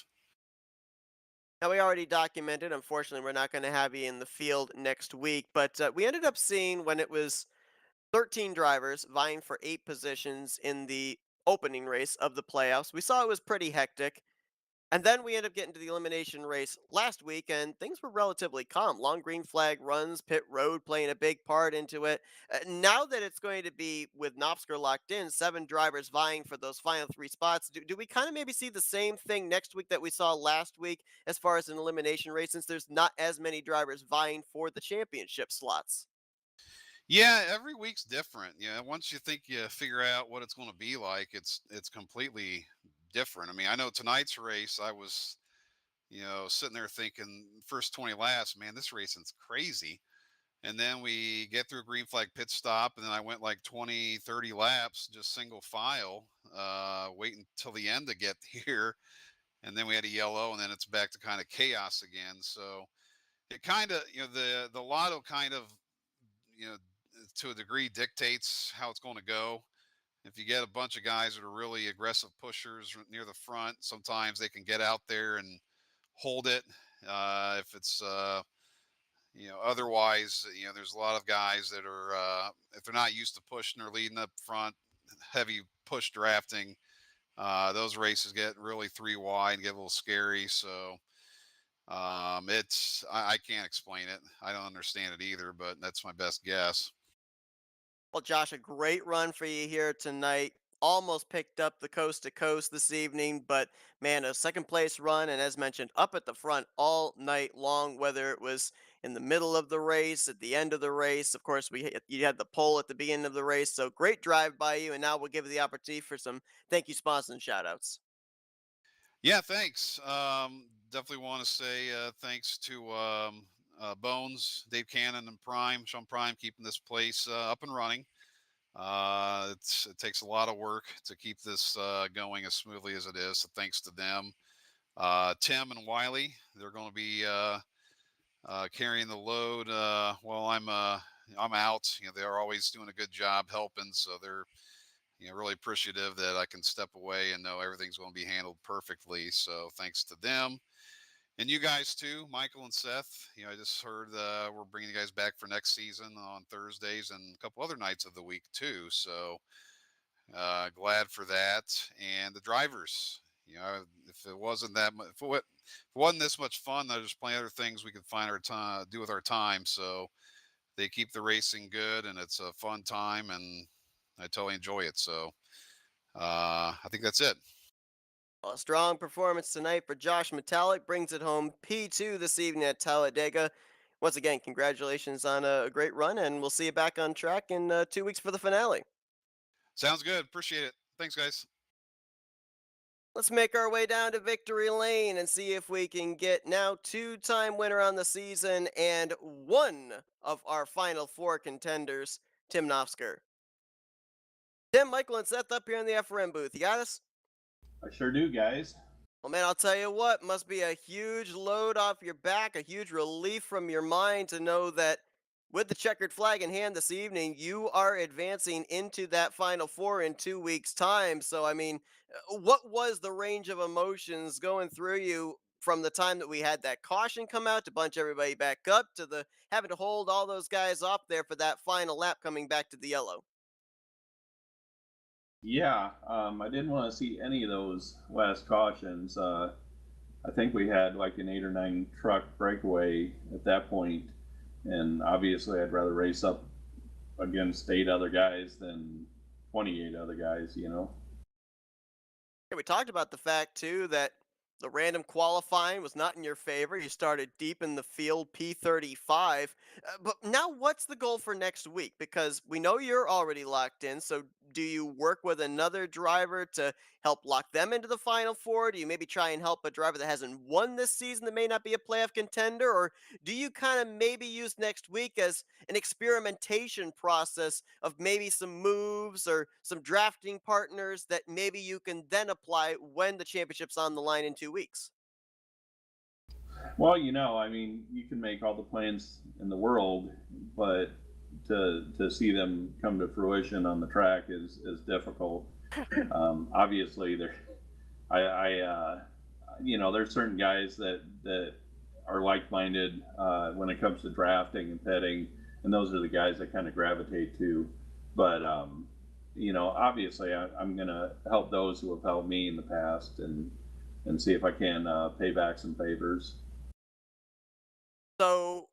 Now, we already documented, unfortunately, we're not going to have you in the field next week, but we ended up seeing when it was 13 drivers vying for 8 positions in the opening race of the playoffs. We saw it was pretty hectic. And then we ended up getting to the elimination race last week, and things were relatively calm. Long green flag runs, pit road playing a big part into it. Now that it's going to be with Nafsker locked in, 7 drivers vying for those final 3 spots, do we kind of maybe see the same thing next week that we saw last week as far as an elimination race, since there's not as many drivers vying for the championship slots? Yeah, every week's different. Yeah, once you think you figure out what it's going to be like, it's completely different. I mean, I know tonight's race, I was sitting there thinking first 20 laps, man, this racing's crazy. And then we get through a green flag pit stop, and then I went like 20, 30 laps, just single file, waiting till the end to get here. And then we had a yellow, and then it's back to kind of chaos again. So it kind of, the lotto kind of, you know, to a degree dictates how it's going to go. If you get a bunch of guys that are really aggressive pushers near the front, sometimes they can get out there and hold it. If it's otherwise, there's a lot of guys that are if they're not used to pushing or leading up front, heavy push drafting. Those races get really 3 wide and get a little scary. So I can't explain it. I don't understand it either, but that's my best guess. Well, Josh, a great run for you here tonight. Almost picked up the coast to coast this evening, but man, a second place run, and as mentioned, up at the front all night long, whether it was in the middle of the race, at the end of the race. Of course, you had the pole at the beginning of the race, so great drive by you. And now we'll give you the opportunity for some thank you, sponsors, and shout outs. Yeah, thanks. Definitely want to say thanks to Bones, Dave Cannon, and Sean Prime, keeping this place up and running. It takes a lot of work to keep this going as smoothly as it is. So thanks to them. Tim and Wiley, they're going to be carrying the load while I'm out. They're always doing a good job helping, so they're really appreciative that I can step away and know everything's going to be handled perfectly. So thanks to them. And you guys too, Michael and Seth. I just heard we're bringing you guys back for next season on Thursdays and a couple other nights of the week too. So glad for that. And the drivers, if it wasn't that much, if it wasn't this much fun, there's plenty of other things we could find our time do with our time. So they keep the racing good, and it's a fun time, and I totally enjoy it. So I think that's it. Well, a strong performance tonight for Josh Metallic brings it home P2 this evening at Talladega. Once again, congratulations on a great run, and we'll see you back on track in 2 weeks for the finale. Sounds good. Appreciate it. Thanks, guys. Let's make our way down to victory lane and see if we can get now 2-time winner on the season and one of our final 4 contenders, Tim Nafsker. Tim, Michael, and Seth up here in the FRM booth. You got us? I sure do, guys. Well, man, I'll tell you what, must be a huge load off your back, a huge relief from your mind to know that with the checkered flag in hand this evening, you are advancing into that Final Four in 2 weeks' time. So, I mean, what was the range of emotions going through you from the time that we had that caution come out to bunch everybody back up to the having to hold all those guys off there for that final lap coming back to the yellow? Yeah, I didn't want to see any of those last cautions. I think we had like an 8 or 9 truck breakaway at that point, and obviously I'd rather race up against 8 other guys than 28 other guys. Yeah, we talked about the fact too that the random qualifying was not in your favor. You started deep in the field, P35. But now, what's the goal for next week? Because we know you're already locked in. So, do you work with another driver to help lock them into the Final Four? Do you maybe try and help a driver that hasn't won this season that may not be a playoff contender? Or do you kind of maybe use next week as an experimentation process of maybe some moves or some drafting partners that maybe you can then apply when the championship's on the line in 2 weeks? Well, I mean, you can make all the plans in the world, but to see them come to fruition on the track is difficult. Obviously, there's certain guys that are like-minded when it comes to drafting and petting, and those are the guys I kind of gravitate to. But obviously, I'm going to help those who have helped me in the past and see if I can pay back some favors. So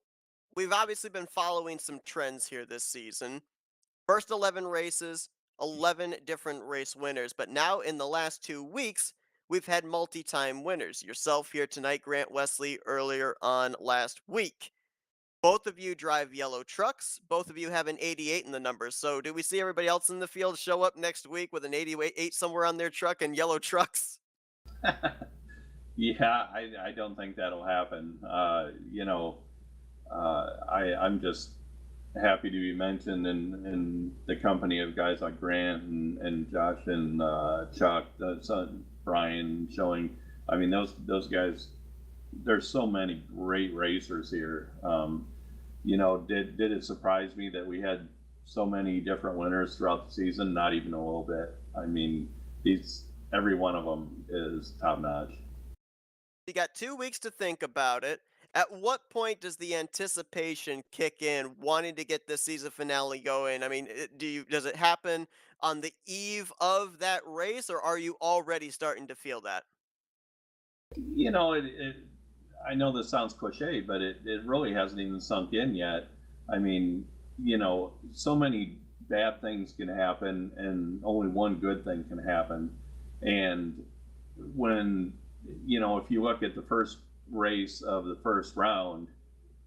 we've obviously been following some trends here this season. First 11 races, 11 different race winners. But now in the last 2 weeks, we've had multi-time winners. Yourself here tonight, Grant Wesley, earlier on last week. Both of you drive yellow trucks. Both of you have an 88 in the numbers. So do we see everybody else in the field show up next week with an 88 somewhere on their truck and yellow trucks? Yeah, I don't think that'll happen. I'm just happy to be mentioned in the company of guys like Grant and Josh and Chuck, son Brian, showing. I mean, those guys. There's so many great racers here. Did it surprise me that we had so many different winners throughout the season? Not even a little bit. I mean, every one of them is top notch. You got 2 weeks to think about it. At what point does the anticipation kick in, wanting to get this season finale going? I mean, does it happen on the eve of that race, or are you already starting to feel that? I know this sounds cliche, but it really hasn't even sunk in yet. I mean, so many bad things can happen and only one good thing can happen. And when, if you look at the first race of the first round,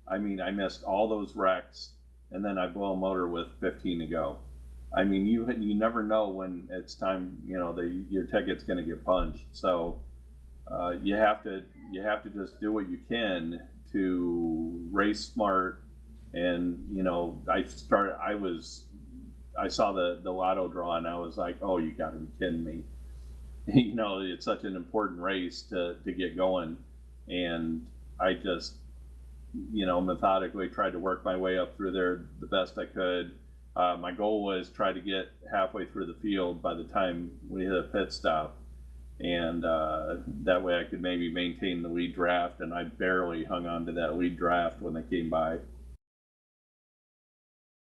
I mean, I missed all those wrecks and then I blow a motor with 15 to go. I mean, you never know when it's time, your ticket's going to get punched. So you have to just do what you can to race smart. And I saw the lotto draw and I was like, oh, you got to be kidding me. It's such an important race to get going, and I just methodically tried to work my way up through there the best I could. My goal was try to get halfway through the field by the time we hit a pit stop, and that way I could maybe maintain the lead draft, and I barely hung on to that lead draft when they came by.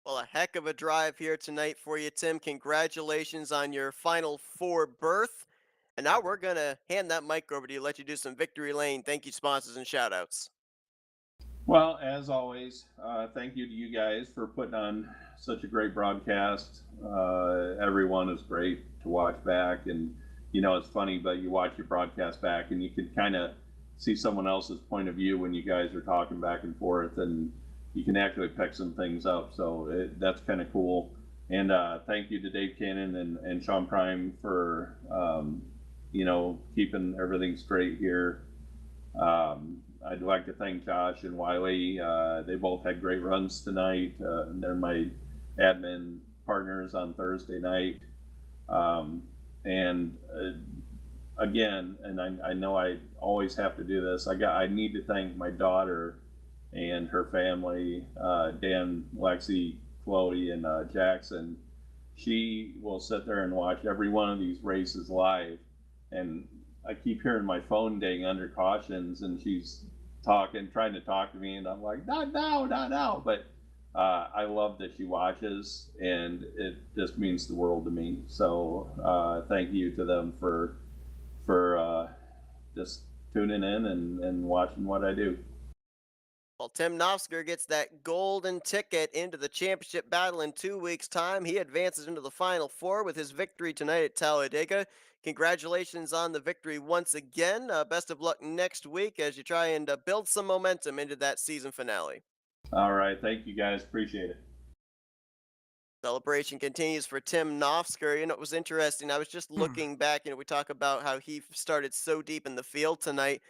Well, a heck of a drive here tonight for you, Tim. Congratulations on your Final Four berth. And now we're going to hand that mic over to you, let you do some victory lane thank you, sponsors, and shout outs. Well, as always, thank you to you guys for putting on such a great broadcast. Everyone is great to watch back, and it's funny, but you watch your broadcast back and you can kind of see someone else's point of view when you guys are talking back and forth, and you can actually pick some things up. So that's kind of cool. And thank you to Dave Cannon and Sean Prime for keeping everything straight here. I'd like to thank Josh and Wiley. They both had great runs tonight. They're my admin partners on Thursday night. Again, and I know I always have to do this, I need to thank my daughter and her family, Dan, Lexi, Chloe, and Jackson. She will sit there and watch every one of these races live, and I keep hearing my phone ding under cautions, and she's trying to talk to me, and I'm like, not now. But I love that she watches, and it just means the world to me. So thank you to them for just tuning in and watching what I do. Well, Tim Nafsker gets that golden ticket into the championship battle in 2 weeks' time. He advances into the Final Four with his victory tonight at Talladega. Congratulations on the victory once again. Best of luck next week as you try and build some momentum into that season finale. All right. Thank you, guys. Appreciate it. Celebration continues for Tim Nafsker. It was interesting. I was just looking back. We talk about how he started so deep in the field tonight.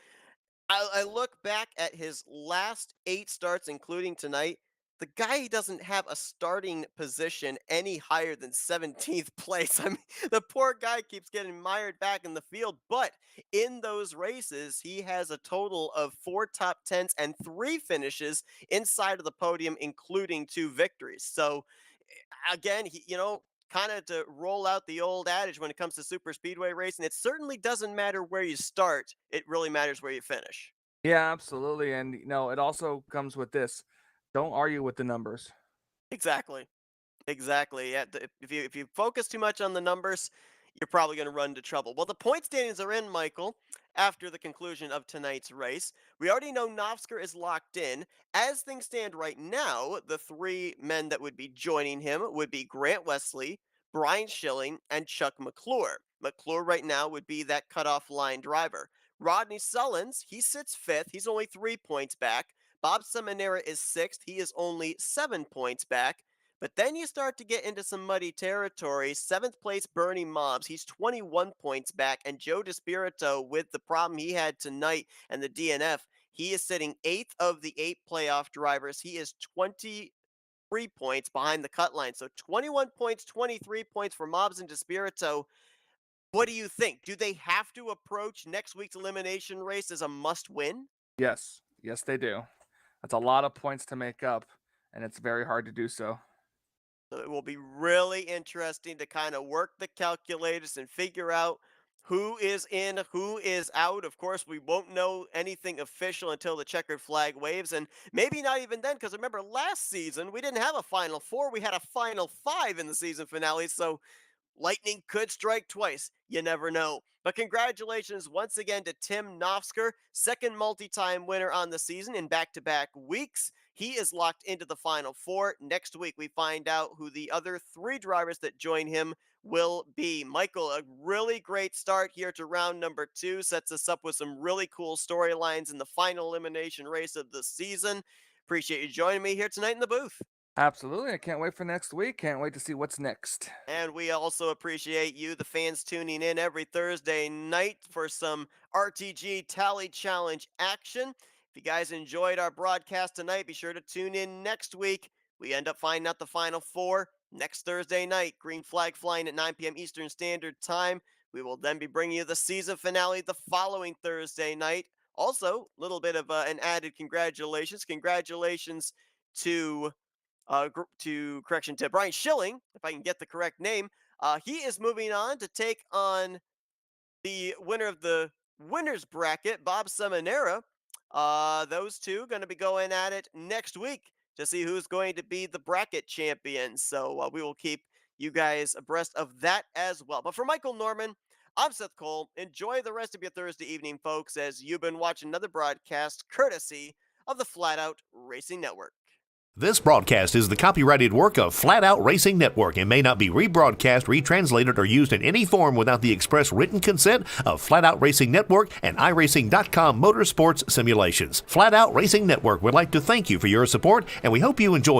I look back at his last 8 starts, including tonight. The guy doesn't have a starting position any higher than 17th place. I mean, the poor guy keeps getting mired back in the field, but in those races, he has a total of 4 top 10s and 3 finishes inside of the podium, including 2 victories. So, again, kind of to roll out the old adage when it comes to super speedway racing, it certainly doesn't matter where you start. It really matters where you finish. Yeah, absolutely. And it also comes with this. Don't argue with the numbers. Exactly. Exactly. Yeah. If you focus too much on the numbers, you're probably going to run into trouble. Well, the point standings are in, Michael, after the conclusion of tonight's race. We already know Nafsker is locked in. As things stand right now, the 3 men that would be joining him would be Grant Wesley, Brian Schilling, and Chuck McClure. McClure right now would be that cutoff line driver. Rodney Sullivan, he sits 5th. He's only 3 points back. Bob Seminara is 6th. He is only 7 points back. But then you start to get into some muddy territory. 7th place Bernie Mobbs, he's 21 points back. And Joe DeSpirito, with the problem he had tonight and the DNF, he is sitting 8th of the 8 playoff drivers. He is 23 points behind the cut line. So 21 points, 23 points for Mobbs and DeSpirito. What do you think? Do they have to approach next week's elimination race as a must-win? Yes. Yes, they do. That's a lot of points to make up, and it's very hard to do so. So it will be really interesting to kind of work the calculators and figure out who is in, who is out. Of course, we won't know anything official until the checkered flag waves, and maybe not even then, because remember, last season, we didn't have a Final Four. We had a Final 5 in the season finale, so lightning could strike twice. You never know. But congratulations once again to Tim Nafsker, second multi-time winner on the season in back-to-back weeks. He is locked into the Final Four. Next week, we find out who the other 3 drivers that join him will be. Michael, a really great start here to round number 2. Sets us up with some really cool storylines in the final elimination race of the season. Appreciate you joining me here tonight in the booth. Absolutely. I can't wait for next week. Can't wait to see what's next. And we also appreciate you, the fans, tuning in every Thursday night for some RTG Tally Challenge action. If you guys enjoyed our broadcast tonight, be sure to tune in next week. We end up finding out the Final 4 next Thursday night. Green flag flying at 9 p.m. Eastern Standard Time. We will then be bringing you the season finale the following Thursday night. Also, a little bit of an added congratulations. Congratulations to Brian Schilling, if I can get the correct name. He is moving on to take on the winner of the winner's bracket, Bob Seminara. Those two going to be going at it next week to see who's going to be the bracket champion. So we will keep you guys abreast of that as well. But for Michael Norman, I'm Seth Cole. Enjoy the rest of your Thursday evening, folks, as you've been watching another broadcast courtesy of the Flatout Racing Network. This broadcast is the copyrighted work of Flatout Racing Network and may not be rebroadcast, retranslated, or used in any form without the express written consent of Flatout Racing Network and iRacing.com Motorsports Simulations. Flatout Racing Network would like to thank you for your support, and we hope you enjoy